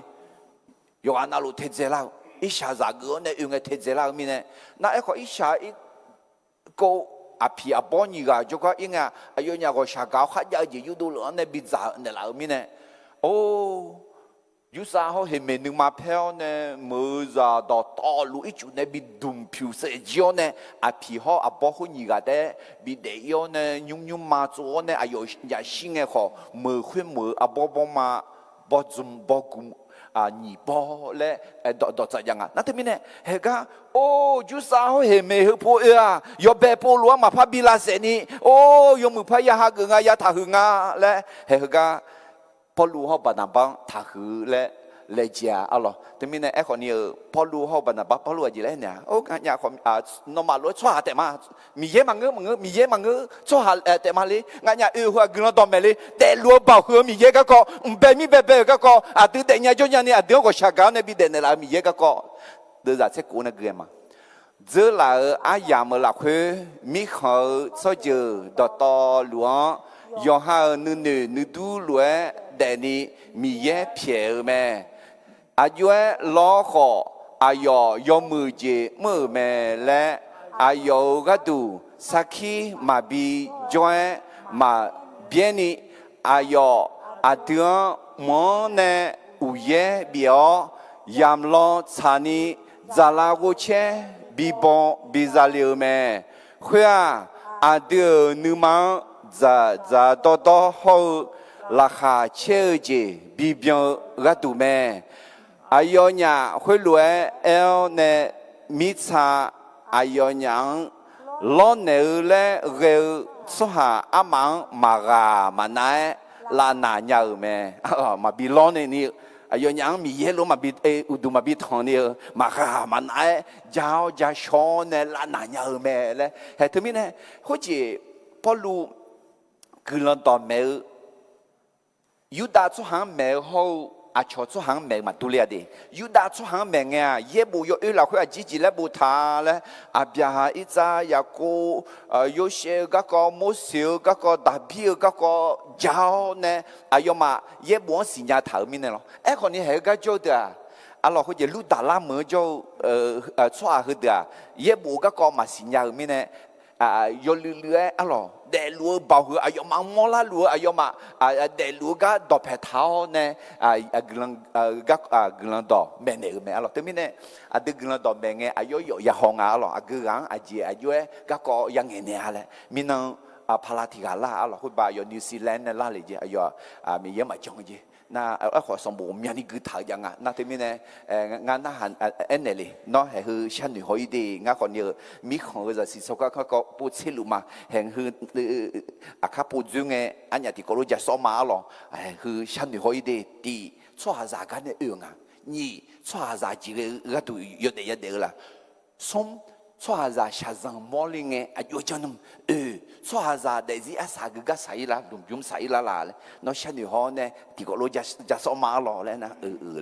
yêu anh alo thế giới lao, ít xa giải gỡ nè yêu ngay thế giới lao mi nè, na em có ít xa ít cô à phía à bao nhiêu cái cho có ít à, yêu nhà có xa cao khác gì yêu đồ nữa nè bị giải nè lao mi nè, 有啥好还没能嘛票呢？没啥到道路一就那比东票社交呢，啊皮好啊包括你个的，比得要呢用嘛做呢，啊有也新的好，没会没啊包嘛，包zum包公啊你包嘞，到这样啊？那对面呢？那个哦，有啥好还没好破啊？要白破路嘛怕比拉些呢？哦，有没怕呀哈个啊呀他哼啊嘞？那个。พอรู้เขาบันนับถ้าคือเลเจียอ๋อเหรอแต่มีเนี่ยไอ้คนนี้พอรู้เขาบันนับพอรู้อะไรเนี่ยโอ้ยอย่างคนนมารู้ชัวแต่มามีเยอะมั้งมีเยอะมั้งชัวแต่มาเลยงั้นหัวกึ่งต่อมาเลยแต่รู้บ่าวหัวมีเยอะก็แบบมีแบบก็ตื่นแต่เนี่ยจนอย่างนี้เดี๋ยวก็ชักกันเนี่ยบีเด่นเลยมีเยอะก็เดี๋ยวจะเช็คกูนะเกมมาเจอแล้วอายามละคือมีเขาชอบเจอต่อหลวงยอหานึดูหลวงแต่นี่มีแย่เพียวแม่อายุล้อขออายอยมือเจมือแม่และอายุก็ดูสักขีมาบีจอยมาเบียนี่อายอาเดือมอนเนอุเย่เบียยามล้อชานีจาลาโกเชบีบอนบีซาเลวแม่เพื่ออาเดือนึมังจะต่อเขาราคาเชื่อจีบีบยงรัดดูแม่อายอเนี่ยคุยรวยเอลเนมิชาอายอยังล้อเนื้อและเรือสหอามังมากามาไหนลานาเยอะแม่มาบีล้อเนื้อนี่อายอยังมีเยอะมาบีอุดมาบีทองเนี่ยมากามาไหนยาวจะชอนเนี่ยลานาเยอะแม่เลยเฮ้ยทุกมิเนี่ยเขาจีพอรู้คือเราตอนแม่ยูดา出行买好，阿乔出行买嘛都了的。ยูดา出行买啊，也不有老会自己来不他嘞。阿边哈一扎呀个有些个个木小个个大票个个胶呢，哎哟嘛，也不是人家头面的咯。哎，可能还个做的。阿老或者路达拉么就出下去的，也不个个嘛是人家面呢。有略阿老，แต่รู้บ่าวอายุมังมอลารู้อายุมาแต่รู้ก็ดอกแผดเท้าเนี่ยกำลังกำลังดอกแม่เนี่ยแม่อะไรแต่ไม่เนี่ยดึกกำลังดอกแม่เนี่ยอายุอยู่อย่างห้องอะไรกำลังอาจีอายุก็ยังเงี้ยเนี่ยอะไรมีน้องพาราธิกาล่าอะไรคุณบ่าวอยู่นิวซีแลนด์เนี่ยล่าเลยจีอายุมีเยอะมาจังจีน่าขอสมบูรณ์มีนี่คือถ่ายยังอ่ะน่าที่มีเนี่ยงานน่าหันเนี่ยเลยเนาะให้คือฉันหนูหอยดีงานคนเยอะมีของก็จะสิสกัดเขาพูดเชื่อมาเห็นคือข้าพูดจุงอันนี้ที่เขารู้จักสมาหรอคือฉันหนูหอยดีดีชัวร์จากกันเนี่ยอ่ะนี่ชัวร์จากจีก็ดูยอดเดียวละสมชัวร์จากชาซังมอลลิงอายุจันทร์ชัวร์จากเดี๋ยวที่อาสาก็ใส่ละดุมใส่ละเลยน้องฉันหนูหอยเนี่ยที่เขารู้จักสมาหรอเลยนะ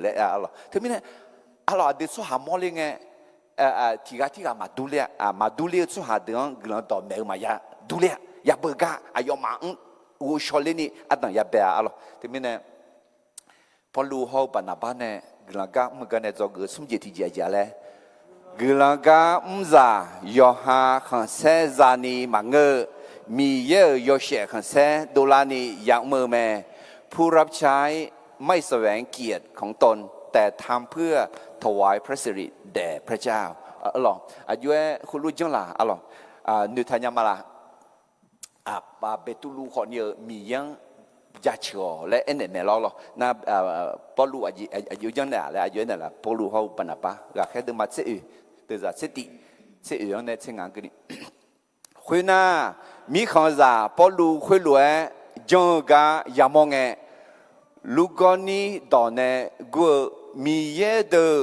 เลยอะไรที่มีเนี่ยอะไรเดี๋ยวชัวร์มอลลิงที่ก็มาดูเลยชัวร์เดี๋ยวกำลังต่อเมื่อมาดูเลยอย่าเบิกอายุมาอูชอลนี่อันนั้นอย่าเบียอะไรที่มีเนี่ยพอรู้เขาปนบ้านเนี่ยกำลังก็เมื่อกันเนี่ยจะเกิดสมเด็จที่เจียเลยกำลังก็จ่ายอหาขันเซจานีมังเงมีเยอะยอเชขันเซโดลานีอย่างเมื่อแม่ผู้รับใช้ไม่แสวงเกียรติของตนแต่ทำเพื่อถวายพระสิริแด่พระเจ้าหรออายุคุณรู้จังล่ะหรอนุทัญมาละเบตุลูคนเยอะมียังยาเชื่อและเอ็นเนี่ยเราหรอน่าพอรู้อายุยังเนี่ยและอายุเนี่ยละพอรู้เขาปนปะก็แค่เดินมาเสียแต่จะเสียเนี่ยเช่นงั้นก็นี่คุยน่ามีข้อจะพอรู้คุยรวยจังก็ยามองลูกคนนี้ตอนนี้กูมีเยอะเด้อ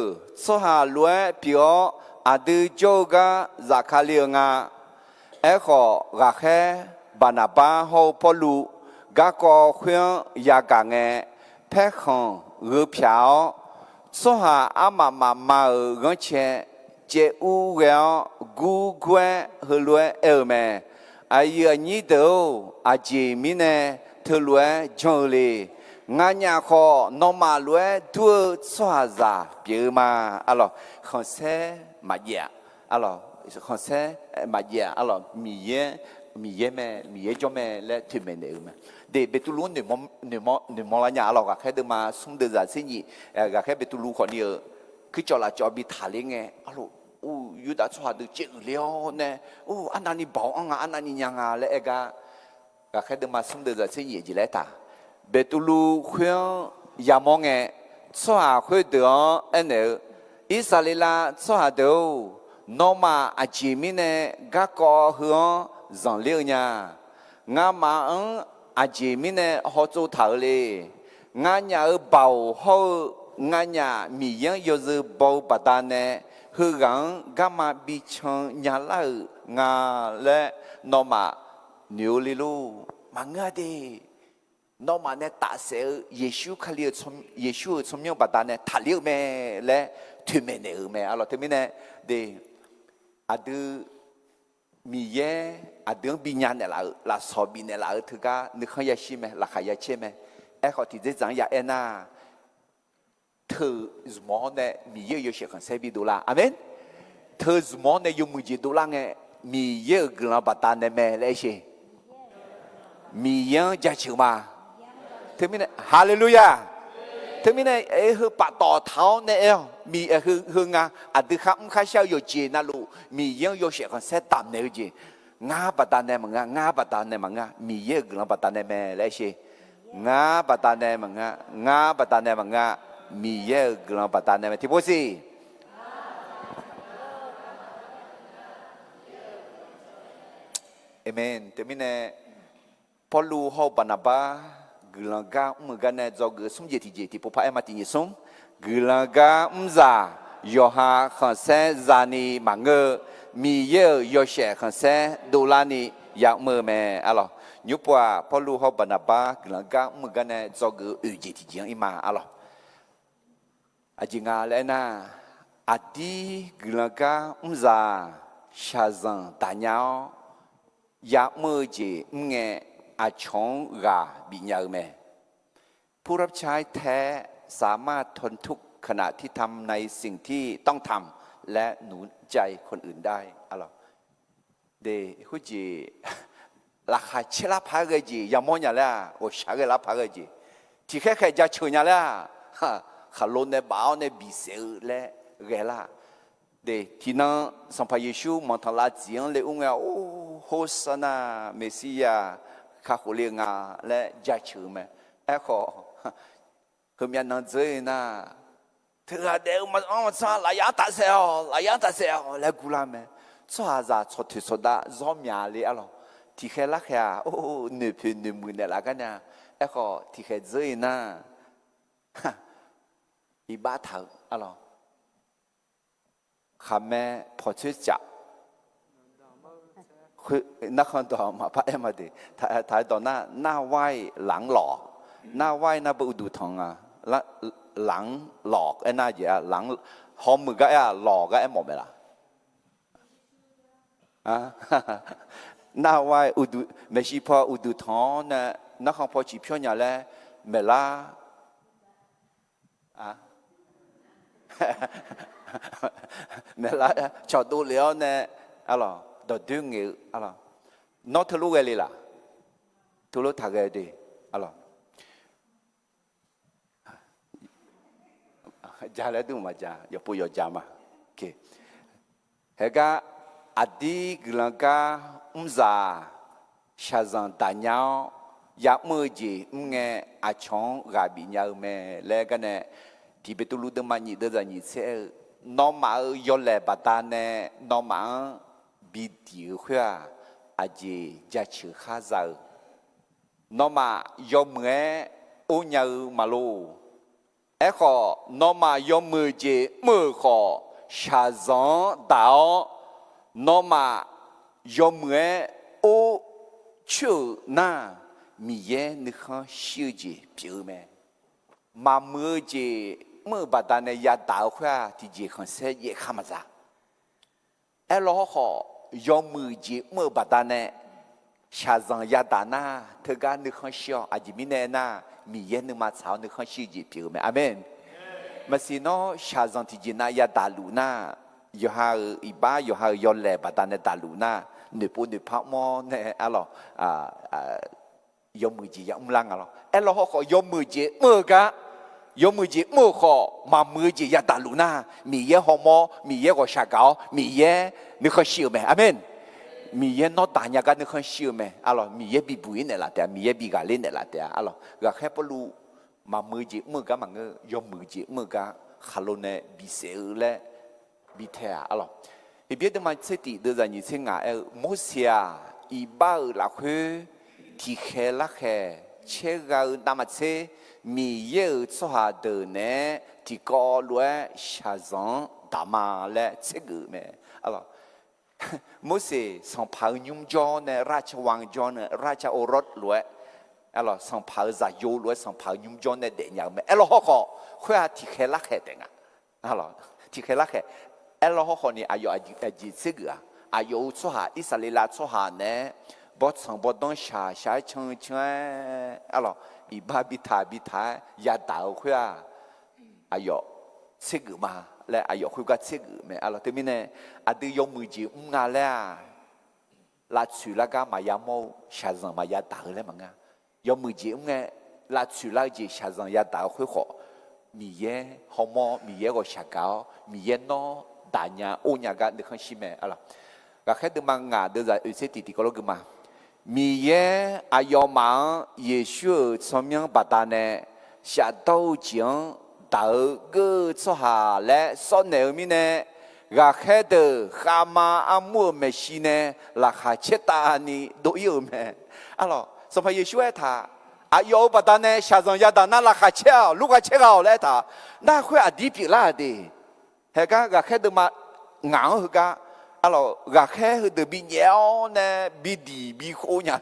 สหรวยเปียวอาดูโจก็จะขาเลียงขอรักแค่บานาบาเขาพอรู้ก็ก็ควรอยากกันแพ้ของหรือเพียวสหอามาเงินเชเจ้าเวลกูกวนหัวรวยแม่อายุนี้เดียวอาจีมีเนี่ยเธอรวยจังเลยงานยาขอนอมาล้วนตัวสวาจาเปียมาอะไรคอนเซ่มาเยอะอะไรคอนเซ่มาเยอะอะไรมีเยอะ mi ye me mi ye jo me le tu me ne me de betulu ne mo la nya lo ga khe de ma sum de za sin yi ga khe betulu ko ni cứ cho là cho bị thả lên nghe alo yêu đã cho được chuyện liao nè anh này bảo anh này nhang lẽ ga cái đứa mà sống được là sẽ gì lẽ ta bé tu lu khuyên ya mong nghe cho khuyên được anh ấy Israel cho được nó mà à chỉ mình nè gã có hướng dọn liêu nha ngã mà à chỉ mình nè họ做头嘞ngã nhà ở bảo họ ngã nhà mi yang yêu sự bảo bà ta nè hư gắng gamma bị chọn nhà lại ngã lẽ nó mà nhiều li lu mà ngã đi nó mà nè ta sẽ Giêsu khai liệt Giêsu trong nhau bà ta nè thà liệt mẹ lẽ thuyền mẹ nè mẹ alo thuyền mẹ nè để adu mi ye adu bị nhà nè là so bị nè là thứ cả nước khai Giêsu mẹ là khai Giêsu mẹ ai họ thì dễ dàng ya ena thử món này mi yêu yêu sẽ còn sẽ bị đô la, amen. Thử món này dùng 10 đô la nghe mi yêu gần bắt ta này mẹ lấy gì, mi yêu giá trị mà, thế mình hallelujah, thế mình này hư bắt tỏ tháo này mi hư nga, từ khám khai sao yêu gì na lu, mi yêu sẽ còn sẽ tạm này gì, nga bắt ta này mà nga bắt ta này mà nga, mi yêu gần bắt ta này mẹ lấy gì, nga bắt ta này mà nga bắt ta này mà nga mi ye gần bắt ta này thì bố gì amen thế mình này Paulu họ Barnabas gần ga gần này do gần sum gì thì bố phải em mà thì sum gần ga za Yoha khẩn sẽ zani mà ngơ mi ye Yoshe khẩn sẽ đô la ni yak mơ mẹ alo nhớ qua Paulu họ Barnabas gần ga gần này do gần gì thì ima alo Ajinga lena adi gelaga umza shazan tanyao ya merji nge achong ga binyao me ผู้รับใช้แท้สามารถทนทุกข์ขณะที่ทำในสิ่งที่ต้องทำและหนุนใจคนอื่นได้อะไรเดหุจีราคาเชลาพากจียามอนยาละโอชาเกลาพากจีที่แค่จะช่วยยาละขาลนในบ่าวในบิเซลและเกล่าเดที่นั่งสัมภาเยซูมันทลาจีนเลยอุ้งโอ้โฮสนาเมสิยาข้าคุเลียงาและจัดชื่อมันเอ้ขอคือมีนันเจน่ะเธอเดี๋ยวมันซาลายาตาเซลแล้วกูละมันซาซาชดที่สุดาจอมยาเลยอะไรที่แค่ละแค่โอ้เนื้อเพลินเนื้อมือเนี่ยละกันเนี่ยเอ้ขอที่แค่เจน่ะอีบ้าเถอะอะไรข้าแม่พอช่วยจับคือนักขันต่อมาพระเอ็มมาดิถ่ายต่อหน้าไหวหลังหลอกหน้าไหวหน้าบุดูทองอ่ะแล้วหลังหลอกไอ้หน้าเหี้ยหลังหอมมือก็ไอ้หลอกก็ไอ้หมดไปละอ่ะหน้าไหวอุดูไม่ใช่พออุดูทองเนี่ยนักขันพอจีบเพี้ยนอย่างแล้วเมล่าอ่ะเมล่าชอบดูเลี้ยวเนี่ยอะไรตัวดึงเงี้ยอะไรนอทะลุกันเลยล่ะทะลุทางกันดีอะไรจ้าแล้วดูมาจ้าอย่าพูดอย่าจ้ามาโอเคเฮก้าอดีกลังกาซาชาซันตานยาอยากมือจีเงยอาชงกาบิญญาเมแล้วกันเนี่ยที่เป็นตัวรู้ตัวมันยิ่งเดินยิ่งเสียน้องมาย้อนแลบัตรเนี่ยน้องมาบิดที่หัวอาเจจะชื่อข้าเจ้าน้องมาย้อมเมื่ออุญญามาลูเอ้ขอน้องมาย้อมมือเจมือขอชาซันดาวน้องมาย้อมเมื่ออุชื่อหน้ามีเย่นึกข้าชื่อเจผิวแม่มามือเจมือบัดนั้นยาดาวข้าที่เจขันเสียเย่ข้ามาจ้าเอ้ล้อขอยอมมือเจมือบัดนั้นชาซังยาดานาเธอการนึกข้าเชียวอาจจะมีแน่น่ามีเย็นนึกมาเช้านึกข้าชื่อเจผิวแม่อาเมนมาสิโนชาซังที่เจน่ายาดาลูน่าอยู่หาอีบ้าอยู่หายอนแลบัดนั้นดาลูน่า女不女拍么呢？阿罗有มือจียังมลัง阿罗，阿罗好有มือจี么个？有มือจี么好，嘛มือจี呀大路呐，米耶好么？米耶个下高，米耶你可笑没？阿门。米耶那大家个你可笑没？阿罗米耶比不赢的啦，对，米耶比咖喱的啦，对，阿罗个还不如嘛มือจี么个嘛个有มือจี么个，哈罗呢比谁嘞？比他阿罗。伊别的嘛，这地都在你听啊，摩西啊，伊巴尔拉去，提开拉开，切个那么切，米有做下的呢，提高来下上大马来这个咩？阿拉，摩西从跑牛家呢，ราชวัง家呢，ราชโอรส来，阿拉从跑在油来，从跑牛家呢的样咩？阿拉好好，会啊提开拉开的啊，阿拉提开拉开。阿拉好好呢，阿有这个啊，阿有做下以色列啦做下呢，不从不当下清清，阿拉伊巴比他也打会啊，阿有这个嘛，来阿有会个这个没，阿拉对面呢，阿都有门子阿啦，拉去那个嘛也冇下上嘛也打了嘛啊，有门子拉去那个下上也打会好，米耶好么米耶个下高，米耶孬。tanya onya ga de khashime ala ga khed manga de za use titi ko lo ma mi ye ayoma yeshu chomyang batane sha dou jing dao ge cho ha le so ne mi ne ga khed ha ma amu me shi ne la kha cheta ni do yo me ala so pa yeshu ta ayo batane sha zong ya da na la kha che lu ga che ga le ta na khwe adi pi la de hệ cái khai được mà ngáo hơn cái, alo gà khai được bị nhéo nè, bị đi bị khô nhá,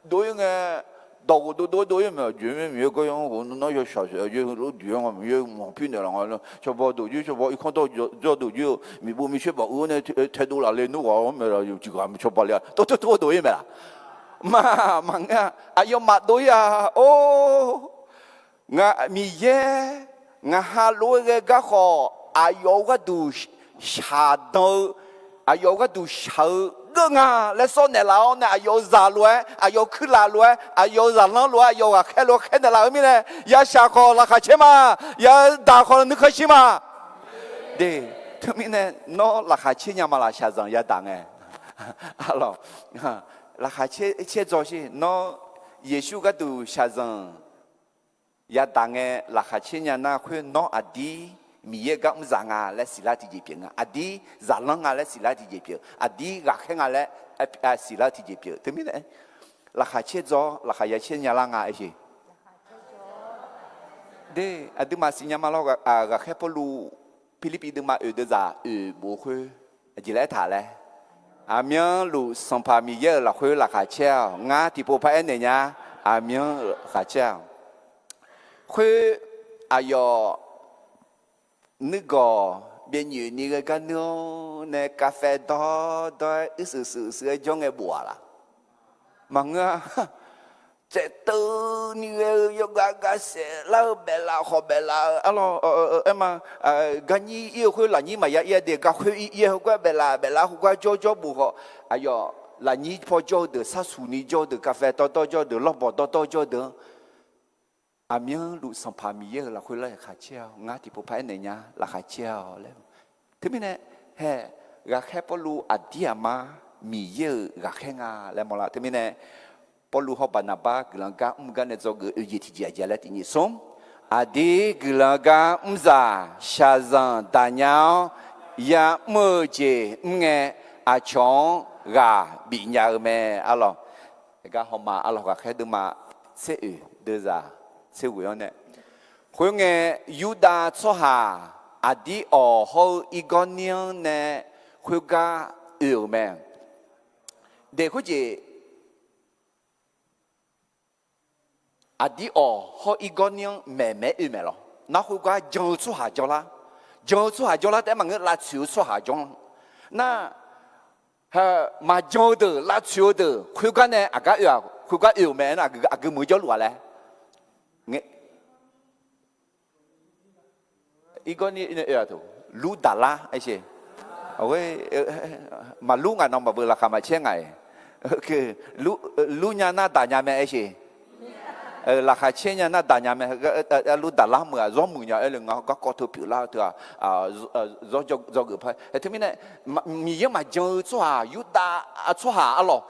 đối nghe đối mà chuyện nhiều cái ông nói cho sợ sợ chuyện lúc chuyện mà nhiều một pin này là ngon cho bao đồ cho bao ít con đồ cho đồ nhiều, mình bố mình chơi bảo ôn này thay đồ là lên nó vào mà là chỉ có mình cho bao nhiêu, tôi đối mà mà nghe, ai mặt đối à, ô ngà mi ye ngà hà lôi cái gà khó ayo ga du sha do ayo ga du sha ge nga le so ne lao ne ayo za lue ayo khu la lue ayo za lang lue ayo ga khai lo khai ne la mi ne ya sha kho la kha che ma ya da kho ni kha shi ma de tu mi ne no la kha che nya ma la sha zang ya da nge alo la kha che zo shi no yesu ga du sha zang ya da nge la kha che nya na khu no adi mi ye gam zanga le sila ti je a adi zalanga le sila ti je adi ga khenga le sila ti je te mi ne la kha che zo la kha ya che nya la nga a chi de adi ma sinya ma lo ga khe po lu philippi de ma de za bo khwe ji le tha le a mien lu son pa mi ye la khwe la kha che nga ti po pa ne nya a mien kha che khwe ayo nữ gò bên nhiều như cái nước này cà phê đó đó sự cho nghe bùa là mà nghe sẽ từ như yoga sẽ lâu bè la họ bè la alo em mà cái gì yêu khơi là gì mà ya để cái khơi yêu cái bè la họ cái cho bùa họ ayo là gì phô cho được sát sủ ni cho được cà phê đó cho được lót bò đó cho được à miếng lụt sòng phà mì là khơi lại khá treo ngã thì bộ phái này nhá là khá treo lên thế mình này hè gà khép bao lu à đi mà mì gà khé ngà lên một là thế mình này bao lu họ bàn ba glang gà cái này cho gửi gì thì giờ lại thì nhỉ sống à đi glang gà za sa zang ta nhau ya mơ chế nghe à chong gà bị nhà mẹ alo gà họ mà alo gà khé được mà sẽ đưa ra sẽ quên nè, khối nghe Yuda cho hà, adi ở hậu Igonian nè, khối ga yêu mẹ, để khối gì, adi ở hậu Igonian mẹ yêu mẹ lo, nó khối ga giàu cho hà cho la, để mà người là chịu cho hà cho, na, mà giàu được là chịu được, khối ga nè, khối ga yêu mẹ na, cái mới cho lúa lẽ. Nghe ý có như thế nào lu đà la ai chứ 喂，马路啊，那么不拉卡嘛钱哎，个路伢那大伢们哎些，拉卡钱伢那大伢们路大拉么啊，绕么伢哎了我搞头表啦对吧？绕个派，他们呢，米也嘛就做下有大做下啊咯，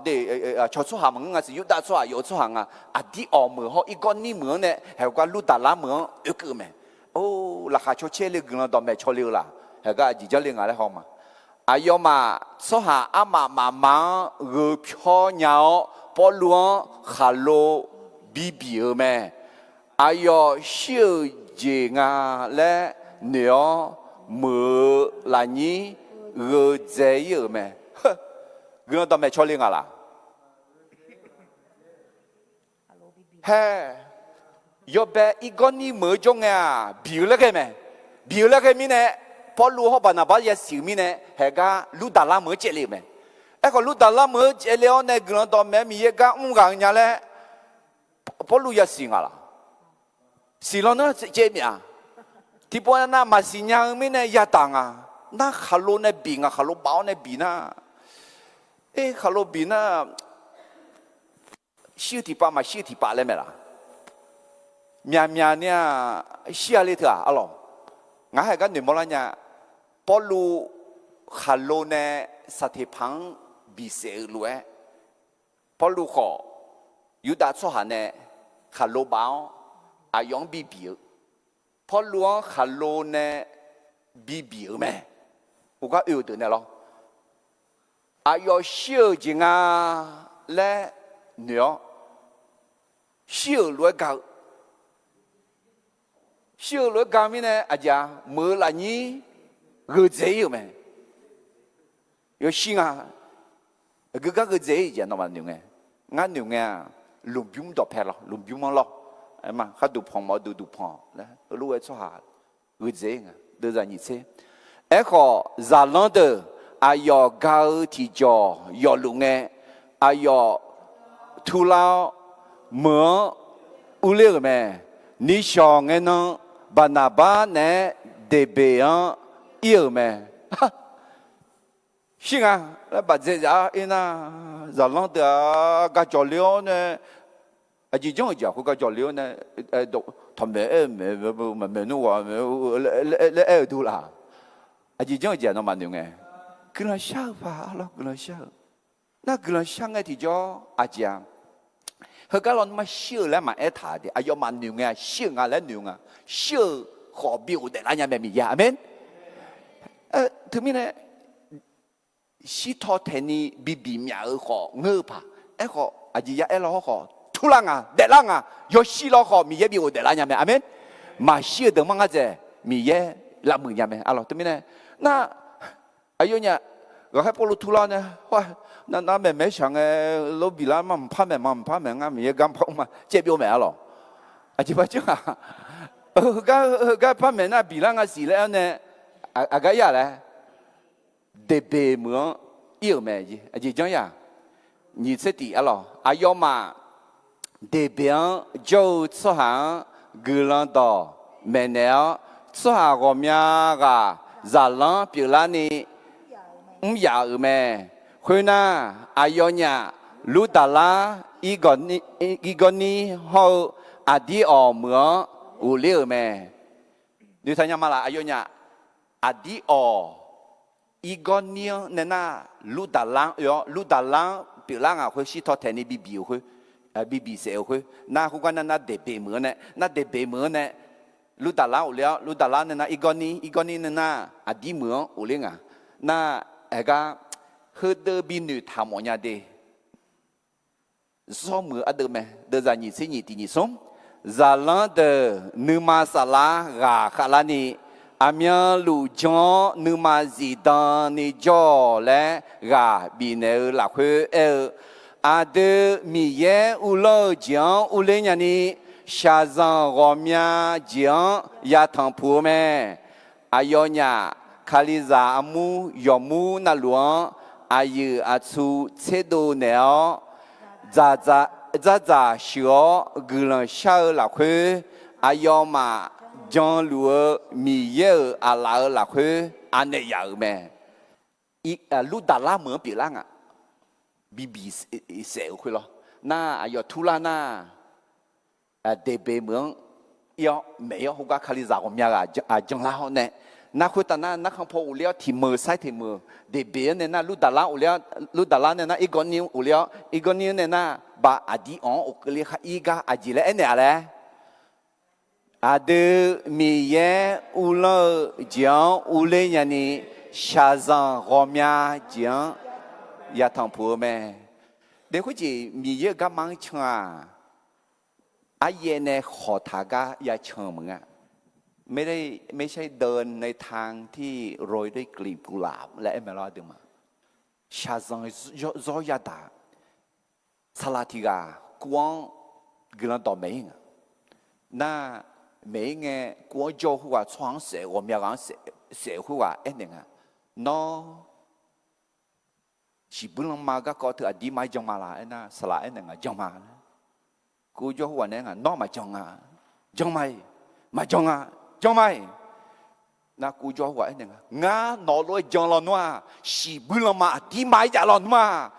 对瞧做下么是有大做下有做下啊，第二么好一个你么呢，还有个路大拉么一个么，哦，拉卡瞧车了个到没瞧了啦。係個而家另外咧好嘛？啊要嘛，做下阿媽媽媽個漂亮，不亂下路比比爾咩？啊要小姐啊咧娘冇來你個仔爾咩？呵，個都沒錯另外啦。嘿，要俾一個你冇中啊，比了個咩？比了個咩呢？พอรู้เขาบ้านบ้านยาสิมีเนี่ยเหตุการณ์รู้ดาราเมื่อเจริญไหมไอ้คนรู้ดาราเมื่อเจริญเนี่ยกลุ่มตัวแม่มีเหตุการณ์กันเนี่ยแหละพอรู้ยาสิงอะไรสิเราเนี่ยเจมีอ่ะที่พอนั้นมาสิญญาไม่เนี่ยยาตังอ่ะน่าขับรถเนี่ยบินอ่ะขับรถบ้าเนี่ยบินอ่ะขับรถบินอ่ะชิวที่ป้ามาชิวที่ป้าเลยไหมล่ะเมียเนี่ยชิวอะไรเถอะอะไรงั้นเหตุการณ์หนึ่งโมละเนี่ยพอรู้ขับรถเนี่ยสัตย์พังบิเสรู้เอพอรู้เขาอยู่ด้านซ้ายเนี่ยขับรถบ้าอายุบีบีพอรู้ขับรถเนี่ยบีบีไหม我讲有的呢咯อายุ小จริง啊และเนื้อ小รู้กัน小รู้กันมีเนี่ยอาจารย์เมื่อไรนี้个子有没？有心啊，个子以前那么牛哎，俺牛哎，龙标都拍了，龙标嘛咯，哎嘛，他都胖嘛都胖，来，路外做下，个子啊，都在你车，哎个热浪的，哎要高提脚，要龙哎，哎要土老么，无聊没？你想哎呢？把那把呢，得别样。有咩？是啊，那把这家因那热浪的个交流呢，就这样讲，个交流呢，都他们没弄啊，来都啦，就这样讲那蛮牛哎，跟人笑吧，咯，跟人笑，那跟人笑个提叫阿讲，佢家人嘛笑咧嘛爱他的，要蛮牛啊，笑啊来牛啊，笑好标的，那人咪呀，阿门。ถึงมีเนี่ยสิทอเทนีบีบีมีอะไรขอเงือบป่ะไอ้ขออาจจะยังไอ้เราขอทุลังอ่ะเดลังอ่ะยสิเราขอมีเยบีโอเดลังยังไงอาเมนมาเชื่อเดิมมั้งอาจจะมีเยละมือยังไงอะไรถึงมีเนี่ยน่าอายุเนี่ยก็ให้พวกเราทุลังเนี่ยว่านั่นไม่ช่างเออเราบีลามันพันแม่งมีเยกำพังมาเจ็บอยู่ไหมอ่ะหรออาจจะว่าจังอ่ะก็พันแม่น่ะบีลางอ่ะสิแล้วเนี่ยอาก็ยังไงเดบเมื่อเอี่ยวแม่จีอาจจะจังยังนี่สติอะไรอายุมาเดบเจ้าสุหางกุลันโตแม่เนี่ยสุหางก็มีก็จารังเปล่านี่อยากแม่คนน่ะอายุเนี่ยรู้ตลาอีกคนนี้เขาอดีตเมื่ออุเลี้ยวแม่ดูท่านยังมาละอายุเนี่ยอดีตอีกคนนี้เนี่ยนะรู้ตลาเปล่าอ่ะเขาสิทอแทนบีบีเขาบีเสียเขาน่าเขาก็นั่นเดบเหมือนเนี่ยน่าเดบเหมือนเนี่ยรู้ตลาดแล้วรู้ตลาดเนี่ยนะอีกคนนี้เนี่ยนะอดีตเหมือนอุเลี้ยงอ่ะน่าไอ้ก็เฮเดอร์บินุทำอะไรเดสมมืออเดอร์ไหมเดอร์จะยี่สิบยี่ตียี่สมจาลังเดอร์นึมาสลากาขลานีอามีลูจงนึมาจีดานิจอและกาบินเอลาคุเออาเดมีเยอุโลจังอุเลญานีชาซังรอมีจังยาทังพูเมอายอญาคาลิซาอามูยอมูนาลวงอายุอาชูเชโดเนอจ้าชัวกุลังชาลาคุอายอมาจังลัวมีเยอะอาลาลาคุอันเนียยาวแม่路达拉门比浪啊，比社会咯，那要突然那得别门要没有好个卡里咋个面啊将来好呢？那会当那看破无聊提มือใส่提มือ得别呢那路达拉无聊路达拉呢那一个人无聊一个人呢那把阿弟昂我个里哈一个阿吉嘞呢嘞。ada miye ulo jiang ule yani shazan romia jiang ya thang pu me de hu ji miye ga mang chwa a ye ne kho tha ga ya changมึงอ่ะไม่ใช่เดินในทางที่โรยด้วยกลีบกุหลาบและเอเมอรัลด์มาชาซังซอยาดาสลาติกากวางกลันต่อไม่งน่า每个国家户啊，创社我们要讲社会啊，一定啊，孬是不能马个搞头啊，地买种嘛啦，那是啦，一定啊，种嘛，国家户啊，那个孬嘛种啊，种买，买种啊，种买，那国家户啊，一定啊，俺孬来种了孬，是不能马地买家了孬，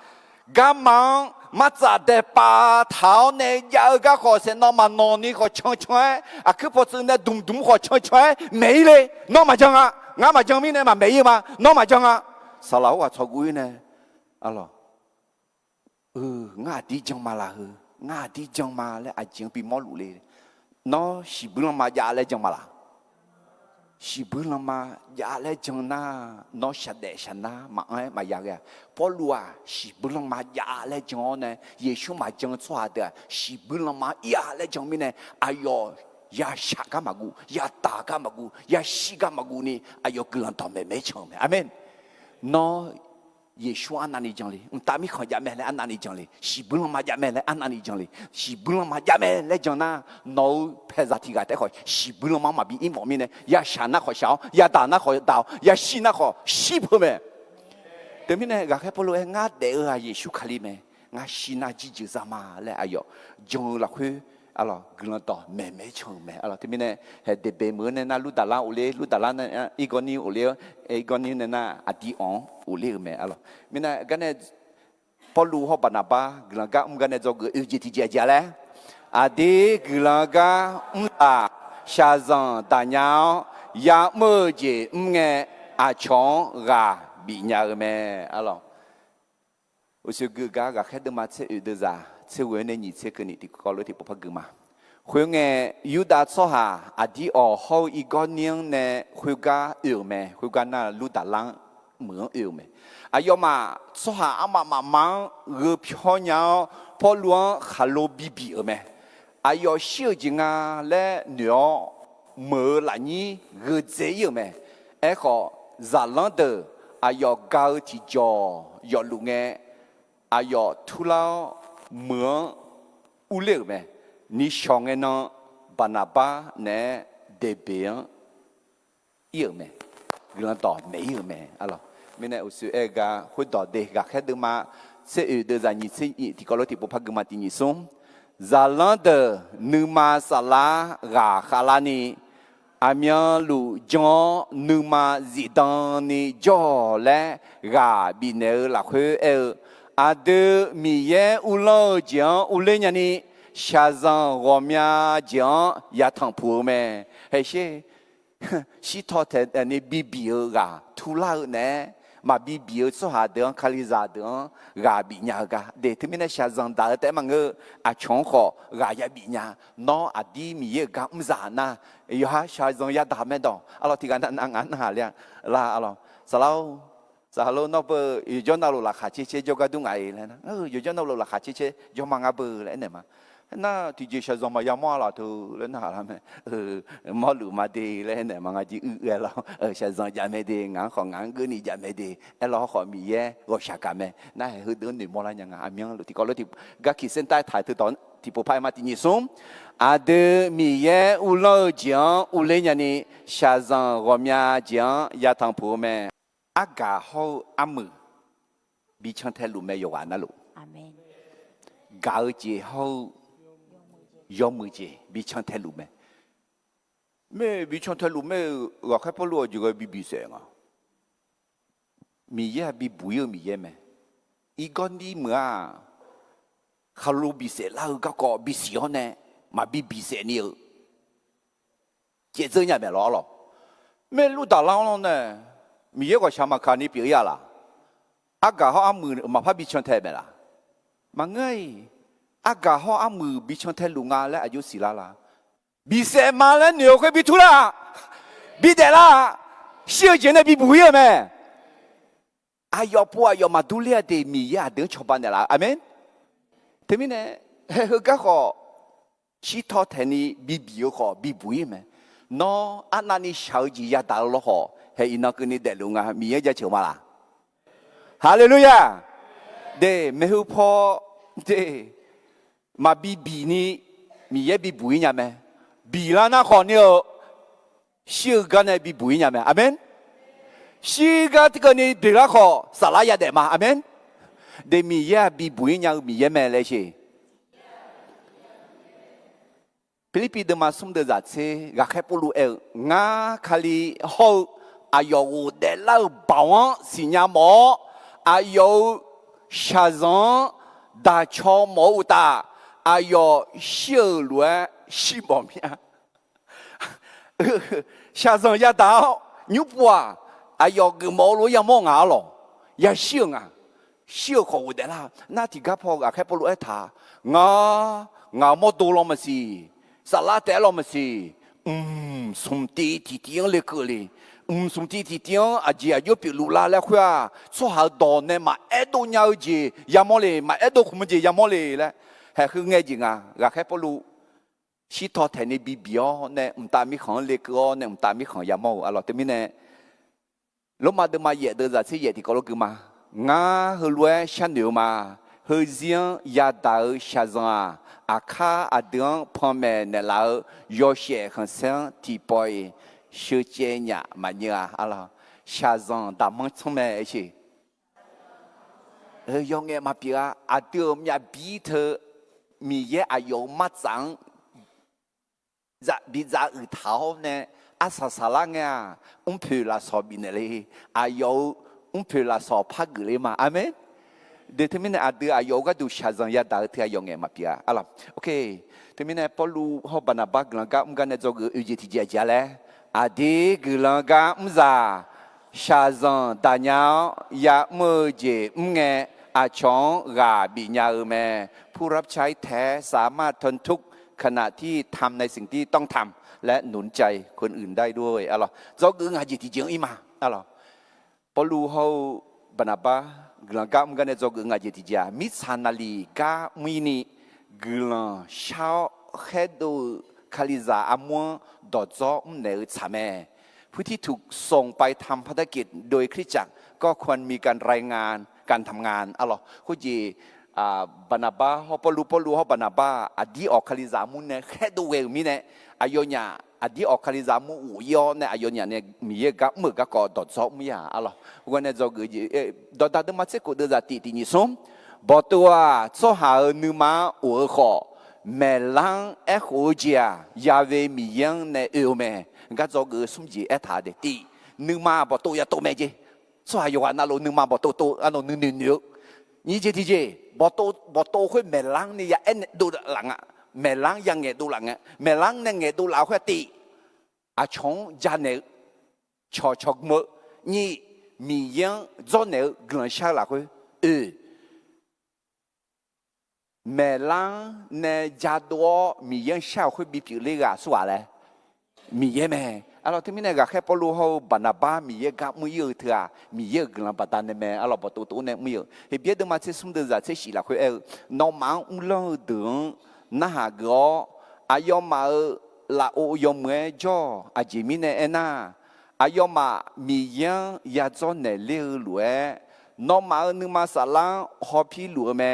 干忙。มาจากเดปาเท้าเนี่ยยาก็ขอเสนอมานอนนี่ขอช่วยช่วยอ่ะคือพอซื้อเนี่ยดุมขอช่วยช่วยไม่เลยน้องมาจังอ่ะงั้นมาจังมีเนี่ยมาไม่ยี่มาน้องมาจังอ่ะสลาวว่าชอบกุยเนี่ยอะไรงั้นดีจังมาละงั้นดีจังมาแล้วอาจจะปีมอลุเลยน้องสิบุลมายาเลยจังมาละสิบุลมายาเลยจังน่าน้องชัดเดชนะมายาแกพอรู้ว่าสิบุลมายาเลยจังเนี่ยเยซูมาจังชัวเดสิบุลมายาเลยจังมีเนี่ยอายอยาชักมากูยาตากมากูยาชิกมากูนี่อายกลันต่อไม่ชงอาเมนน้องเยซูอันนั้นนี่จังเลยตามีขอยาแม่เลยอันนั้นนี่จังเลยสิบุลมายาแม่เลยอันนั้นนี่จังเลยสิบุลมายาแม่เลยจังน่ะน้องเพศที่กันแต่ขอสิบุลมาบีอิมอมีเนี่ยยาชนะขอเช้ายาตานะขอดาวยาชินะขอชิพเมแต่มีเนี่ยก็แค่พอรู้เองงาเดือเยซูคลีเมงาชินะจิจิซามาเลยอายจงละคืออะไรกลันต่อไม่ชงอะไรที่มีเนี่ยเด็กเบมือเนี่ยนะลุดาลาอุเลลุดาลาเนี่ยอีกคนนี้อุเลอีกคนนี้เนี่ยนะอดีอองอุเลเมอะไรมีเนี่ยกันเนี่ยพอรู้เขาปนาบากลันก็กันเนี่ยจะเกิดจิตใจเจริญอดีกลันก็ลาชาซังตาเนาอยากมือเจเงอาชงกาบิญญาเมอะไรอุศกุกากแค่เดิมมาเชื่อเดือดเชื่อวันนี้เชื่อกันนี่ที่เขาเลยที่พบกันมาคุยไงยูดาสหาอดีอเขาอีกคนนึงเนี่ยคุยกันเมคุยกันน่ะลูดาลังเหมือนเมอายมาสหาอามามังเรือพิ้งยาวพอหลวงฮัลโลบีเมอายเชื่อจริงอ่ะและเนื้อเมื่อหลายนี้เรือเจียเมเขาจาลังเดออายก้าวที่จอยอลุงเงอายทุลาเหมือนอุเลเมนี่ช่องเงินบานาบาเนี่ยเดเบียนเยอะเมเรื่องต่อไม่เยอะเมอะไรไม่แน่อุสุเอกาคุยต่อเด็กแค่เดิมมาเสียเดือดนี่เสียที่ก็รู้ที่พพักมาที่นี่ส่งจาลันเดนึมาสลากาคาลานีอามีลูจอนึมาจิตานีจอและกาบินเอลาคุเออาเดมีเยอุลเจียงอุเลญานีชาซังรอมีเจียงยาทังพูเมเฮ้ยชิทอเทนี่บีกาทุลาเนี่ยมาบีสหาเดือนคาลิซาเดือนกาบิญญากาเดที่มีเนี่ยชาซังดาแต่มันอาชงขอกายาบิญญาน้ออดีมีเยกามซานะยาชาซังยาดาเมดองอะไรที่กันนั่งงานหาเรื่องลาอะไรสลาวสาวน้องเบอร์อยู่จนเราหลักขาเชยก็ดูไงเลยนะอยู่จนเราหลักขาเชยยมังอาเบอร์เลยเนี่ยมาน่าที่จะใช้สมัยยามว่าเราถูแล้วน่าละมั้ยมาหลุมาดีเลยเนี่ยมังอาจีเราใช้สมัยยามไม่ดีงานของงานก็นี่ยามไม่ดีเราขอมีเยอะก็ชักกันไหมน่าให้เดินหนึ่งมรณะยังไงอามีอย่างที่ก็เลยที่ก็ขีดเส้นใต้ถ่ายตอนที่ผมพายมาที่นี่ส่งอาเดมีเยอะอุลเจียงอุเลญานีชาซังรอมีเจียงยาทังพูเมอากาเขาอามือบิชันเทลุเมยกานะลูอาเมนกาเจีเขายอมมือเจบิชันเทลุเมบิชันเทลุเมเราแค่พอรู้อยู่กับบีเสียงอ่ะ มีเยบีบุยมีเยไหมอีกอนนี้เมื่อเขารู้บิเสแล้วก็บิเสียเนี่ยมาบิเสเนี่ยเจ๊เจ้าเนี่ยไม่รอหรอกไม่รู้ตาล่างเนี่ยมีเยก็ชามาคานี่เปียละอากาศมือมาพับบิชนเทไปละมาไงอากาศมือบิชนเทลุงาและอายุสิลาละบิเสมาแล้วเหนียวค่อยบิทุละบิเดละเชื่อเจนบิบุยไหมอายอปัวยอมาดูเลียเดมีเยเดินชาวบ้านเนี่ยละอาเมนทีนี้เนี่ยเฮ้ยก็ขอชีทอเทนี่บิวขอบิบุยไหมน้ออันนั้นนี่ชาวจียาดาลขอเฮ้ยนักนี่เดลุงามีเยจะเชื่อมาละฮาเลลูยาเดไม่รู้พอเดมาบีนี่มีเยบิบุยเนี่ยไหมบีแล้วนะขอเนี่ยชื่อกันเนี่ยบิบุยเนี่ยไหมอาเมนชื่อกันที่กันนี่บีแล้วขอสลายเดมาอาเมนเดมีเยบิบุยเนี่ยมีเยแม่เลยสิฟิลิปปินส์มาสุ่มเดือดเสียก็แค่พูดเองงาคาลีเขาอายุเดล่าบ่าวสิญญาหมออายุชาซอนดาชอหมออุตาอายุเชื่อล้วนสิบปีชาซอนยาดาวยุบว่าอายุก็หมอรู้ยังมองหาหรอยาเชื่ออ่ะเชื่อเขาเดล่าหน้าที่กับพ่อก็แค่พูดเอท่างาหมอตัวเราไม่สิสลาแต่เราไม่สิสมตีที่เตียงเล็กเลยสมตีที่เตียงอาจจะยุบไปลุลาแล้วคุยส่วนหาดอนเนี่ยมาเอ็ดตัวเงาจียามอเลยมาเอ็ดตัวคุมจียามอเลยแหละแค่คือไงจริงอ่ะก็แค่พอรู้ชีทอแทนในบีบีอ๋อเนี่ยตามีของเล็กอ๋อเนี่ยตามีของยามออะไรแต่ไม่เนี่ยลงมาเดินมาเหยียดเดินจากที่เหยียดที่ก็รู้คือมางาเฮลัวฉันเดียวมาเฮเจียงยาดาวชาซังอาคาอเดืองพ่อแม่เนี่ยเราโยเช่ขันเซนที่ปอยเชื่อเจียนมาเนี่ยอะไรชาซังดามันทุ่มแม่ใช่ยองเงี้ยมาเปียอาเดือมยาบีเธอมีเยอายุมาจังจะบีจะอึดเท้าเนี่ยอาสาสละเงี้ยเพลาสอบินเลยอายุเพลาสอพักเลยมาอาเมนเดี๋ยวที่มินอาเดืออายุก็ดูชาซังยาดาที่อายุเงี้ยมาเปียอะไรโอเคที่มินพอรู้เขาบรรณาบักหลังก็กันเนี่ยจะกูอุจิตเจียเลยอาดีกหลังก็ซาชาซังตาเนาอยากมือเจเงี้ยอาชงกาบิญญาแม่ผู้รับใช้แท้สามารถทนทุกข์ขณะที่ทำในสิ่งที่ต้องทำและหนุนใจคนอื่นได้ด้วยอะไรจะกูงานจิตเจียงอีมาอะไรพอรู้เขาบรรณาบักหลังก็กันเนี่ยจะกูงานจิตเจียมิสานาลีก็มินิกลังชาวเฮดูคาลิซาอมวนดอจอมเนอชาแม่ผู้ที่ถูกส่งไปทำภารกิจโดยคริสตจักรก็ควรมีการรายงานการทำงานอะไรคุณจีบรรณาบ้าเขาปลูเขาบรรณาบ้าอดีออกคาลิซามุนเนี่ยแค่ดูเวลมีเนี่ยอายุเนี่ยอดีออกคาลิซามุนอุยอเนี่ยอายุเนี่ยมีกับมือกับกอดซอกมีอะไรวันนี้จะกูจีดอดาดมาเสกกูเดินจากที่นี่ส่งบอกตัวโซหาหนึ่งมาหัวข้อแม่ลังเอโคเจียยาเวมียังในเอวแม่ก็จะกูสมจีเอธาเดตีหนึ่งมาบอกตัวยาตัวแม่จี所以有話那路你嘛冇多，那路你你這冇多佢咩人你也都人啊，咩人樣嘢都人啊，咩人呢嘢都老佢啲，啊從家呢坐麼，你咪樣做呢講下來佢，咩人呢家多咪樣下佢比較呢個說咧，咪嘢咩？alorsที่มีเนี่ยก็แค่พอรู้เขาบรรณาบ้ามีเยอะกับมือเยอะเถอะมีเยอะกลางปัตตานีแม่alorsประตูเนี่ยมือเยอะเฮ้ยเดี๋ยวมาเชื่อสมเด็จจะเชื่อสิละคือน้องมังอุ้งเล่าถึงน่าหากว่าอายุมาละโอยมเมื่อจ่ออาจจะมีเนี่ยน่ะอายุมามียังยาจ่อเนี่ยเลี้ยวหลวยน้องมาหนึ่งมาสลังหอบพี่หลวแม่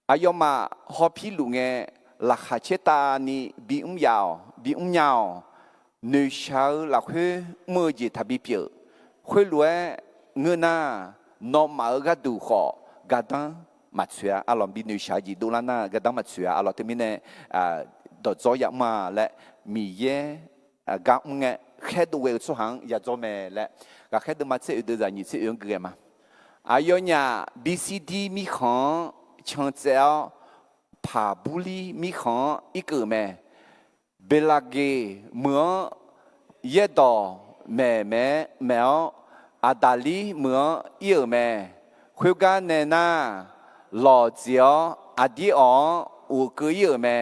อายุมาหอบพี่หลวงเงี้ยหลักเชตานี่บียาวบียาวเนื้อชาวหลักคือมือจีทับบีเปียคุยรวยเงินน่ะน้องมาก็ดูขอกระดังมัดเสืออารมณ์บีเนื้อชาวจีดูแลน่ะกระดังมัดเสืออารมณ์ที่มีเนี่ยดอจอยมาและมีเย่กับเงี้ย แค่ดูเวลสุหังอย่าจอแม่และก็แค่ดูมาเสียดูจากนี้เสียงเกิดมาอายอเนี่ย BCD มีของช่างเจ้าผาบุรีมีของอีกเกิดแม่เบลาเกเมื่อเยดอแม่แมวอาดาลีเมื่อเยอะแม่คุยกันเนน่าหล่อเจียวอาดีอ๋ออูเกยเยอะแม่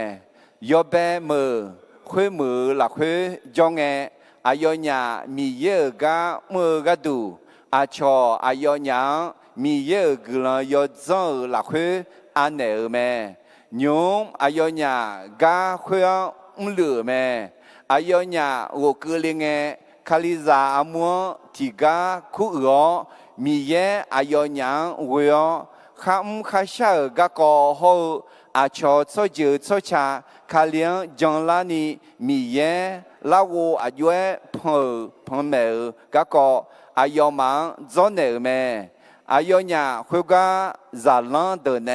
ยอแบมือคุยมือหลักคุยจงเงอายอเนี่ยมีเยอะกะมือกะดูอาชออายอเนี่ยมีเยอะกลยอจงหลักคุยอันเนอแม่ยมอายอเนี่ยกะคุยเหลือแม่อายอเนี่ยอูเกลิงเงคาลิซาอมัวที่กะคู่รอมีเยอายอเนี่ยเวียข้ามข้าเชื่อกะก่อหูอาชอโซจือโซชาคาเลียงจังลานีมีเยลาวูอายุพงเมลกะก่ออายอมังจอนเนอแม่อายอเนี่ยคุกะซาลังเดเน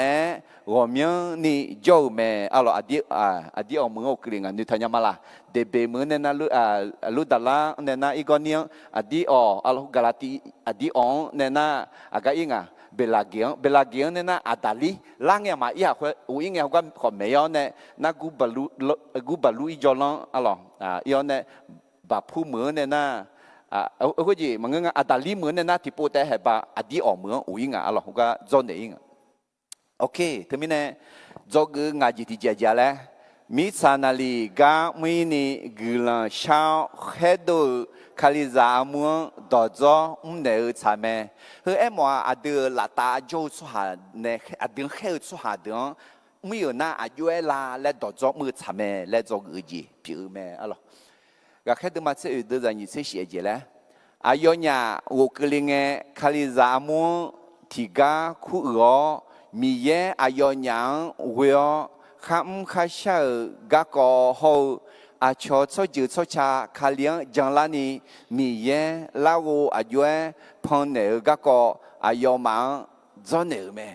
รอมีนี่โจแม่alors a dit au mo klinga ni tanya mala de be mo nena lu dala nena igonian a dit alors galati a dit on nena aga inga belagian nena adali langya ma ya u inga ga ko meyo ne na gu balu i jolan alors yo ne ba phu mo nena cái gì mà nghe adali mo nena tipo te he ba a dit o mo u inga alors ga zone inga OK ทีนี้เนี่ยจอกงานจิตใจเจาะเลยมิสานาลีกาไม่นี่กุลังชาวเฮดูคาลิซามัวดอจอเนอชาเมเฮ้ยมัวอดีลาตาโจสุหาเนี่ยอดีเฮสุหาเดียงไม่有那อายุลาและดอจอมือชาเมและจอกจีผิวเมอะไรก็แค่ดูมาเสียดูจากนี้เสียเจเลยอายุเนี่ยวุกลิงเงคาลิซามัวที่กาคู่รอมีเยอายอยังเวียข้ามข้าเชื่อกะก่อหูอาชอโซจือโซชาคาเลียงจังลานีมีเยลาวูอายุพงเนอกะก่ออายอมังจอนเนอแม่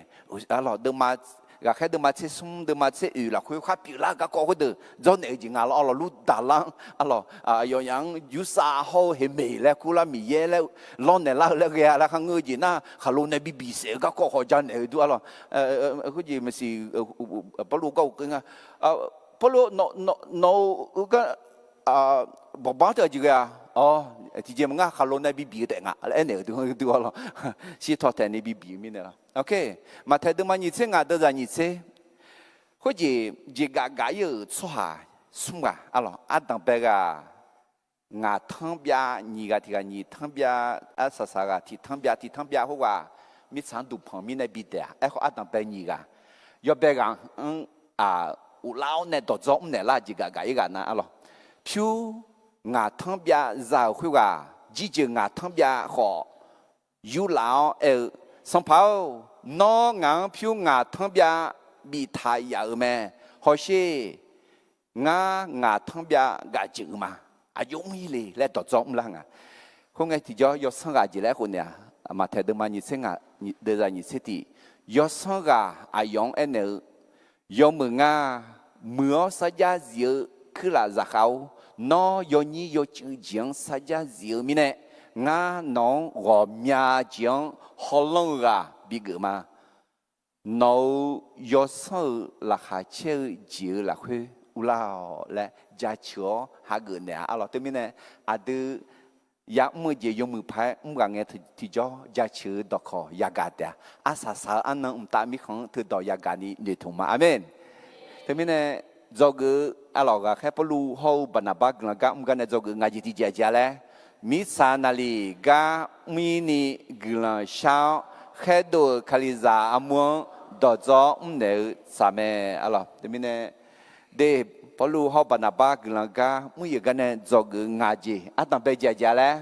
alors de ma ga khai de ma che sum de ma che yu la khoi kha pi la ga ko de zon ne ji nga lo alors lu da la alors yo yang yu sa ho he me le ku la mi ye le lon ne la le ga la khang ngue ji na kha lu ne bi bi se ga ko ho jan ne du alors ku ji ma si pa lu ko nga pa lu no ga bo ba de ji ga thì giờ mà khá lâu nay bị bị đấy ngã, anh này tôi lo, chỉ thoát thế này bị mình là, ok, mà thấy được mà như thế ngã được ra như thế, có gì gà ở xóa sung alo, đang bây giờ ngã thằng bia, nhị gà thì gà nhị thằng bia, sa gà thì thằng bia hoa, mi sáng đủ phong mi này bị đấy, họ đang bây nhị gà, giờ bây giờ u lao này đổ giống này là gà na alo, phiêu ngã thằng bia giàu khui gà, chỉ chừng ngã thằng bia họ yêu lão song phao nó ngã phiêu ngã thằng bia bị thay ở mẹ họ sẽ ngã thằng bia gà chữ mà giống như lì lại đọt giống lăng không nghe thì do sang gà chỉ lạiคนเนี่ยmà thấy được mà như thế ngà đưa ra như thế thì do sang gà giống anh nữ do mưa sa giá dữ cứ là giả khâu nó do như do chữ tiếng sa giá dữ mi nè nó gồm nhà tiếng họ lâu gà bị gỡ mà nó do sao là hạ chơi dữ là khuya lao là giá chứa hạ gỡ nè alo tôi mi nè đưa ya mưa gì dùng mưa phải gần nghe thì cho giá chứa đọc khó ya gà đẻ sa anh nông ta mi không từ đó ya gà ni để thùng mà amen tôi mi nè do cái alo gà khai palu hậu bana bag là gà gần này do cái ngay chỉ giá lẽ mi sa nali gà mi ni gila sao khai đồ kaliza amua đó cho nè sa mẹ alo tôi mi nè để palu hậu bana bag là gà mi gần này do cái ngay chỉ đang bây giá lẽ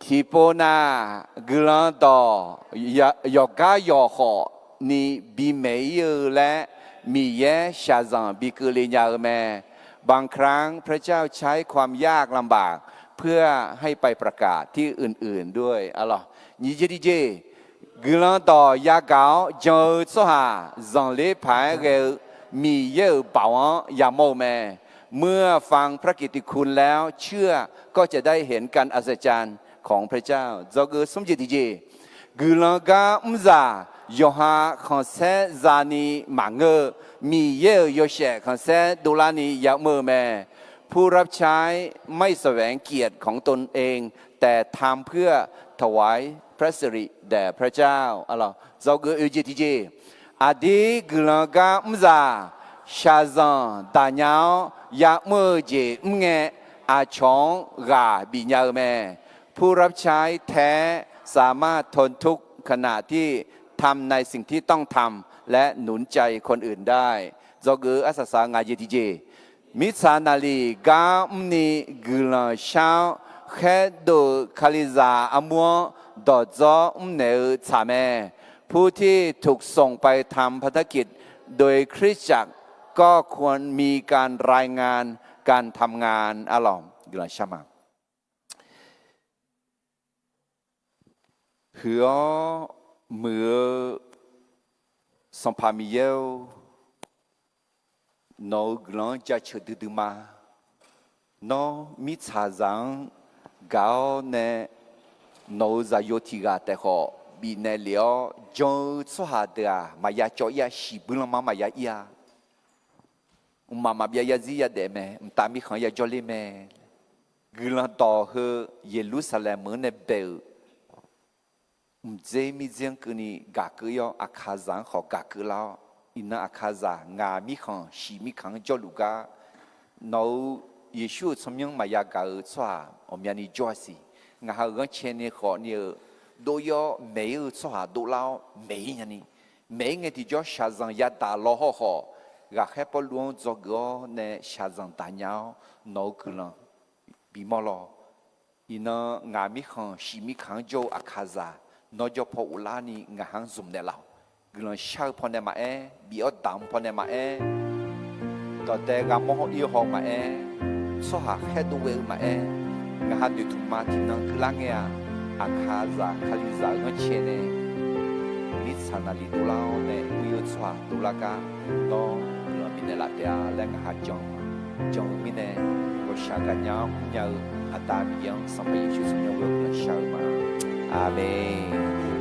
thì po na gila đó yoga yoho ni bi mấy lẽมีแย่ชาซังบิกุลิญาแม่บางครั้งพระเจ้าใช้ความยากลำบากเพื่อให้ไปประกาศที่อื่นๆด้วยอะไรนี่จะดีเจกุลังต่อยาเกาเจอสหาจังเล่พายเกมีเยอะบ่าวยาโมแม่ เมื่อฟังพระกิตติคุณแล้วเชื่อก็จะได้เห็นการอัศจรรย์ของพระเจ้าจอกือสมจิตดีเจกุลกาอุมซายอฮาคอนเซซานีมังเกอมีเยโยเชคอนเซดูลานียาเมอแมผู้รับใช้ไม่แสวงเกียรติของตนเองแต่ทำเพื่อถวายพระสิริแด่พระเจ้าอะไรจอกือจิตดีเจอดีกุลกาอุมซาชาซันตาญายาเมอเจอุมเงอาชองกาบิญญาแมผู้รับใช้แท้สามารถทนทุกข์ขณะที่ทำในสิ่งที่ต้องทำและหนุนใจคนอื่นได้จอกืออัสสางายติเจมิสานาลีกาอุมนีกุลชาวแค่ดูคาลิซาอมัวดอจออุมเนอชาแมผู้ที่ถูกส่งไปทำภารกิจโดยคริสตจักรก็ควรมีการรายงานการทำงานอลอมกุลชามาเพื่อเมื่อสัมภามีเยวโนกลอนจะเฉดดูมาโนมิชาจังกาวเนโนจะโยติกาแต่ขอบีเนเลียวจงสหาเดียมายาจอยาชิบุลมามายาอียมาเบียยาซียาเดแม่ตามีขันยาจอลีแม่กุลต่อเฮเยรูซาเล็มเนเบลเจมีเจียงกุนีกากุยออาคาซังขอกากุลาอินาอาคาซางามีขันชีมีขันจอลูกาโนเยซูสมยังมายากาสวาอมยานิจอสีงาฮาเงเชนเนขอเนี่ยโดยเมย์สวาดูลาเมย์ยันนี่เมย์เงที่จอชาซังยาตาลอฮอกาแค่พอลวงจอกเนชาซังตาญาวโนกุลบีมอลอินางามิขันชีมิขันโจอาคาซานจพออุลานีงาหังซุมเดลาวกุลชาพอเนมาบีอดามพอเนมาต่อแต่กามออีหอมาสหาแค่ดูเวมางาหันดุทุมาที่นังกลางเงียอาคาซาคาลิซาเงเชเนมิสานาลีดูลาวเนอุยสวาดูลากาโนมิเนลาเตียและงาหันจงมิเนก็ชากันยาวญาอาตามียังสัมปยุชุสมยงเวลชามาอาเมน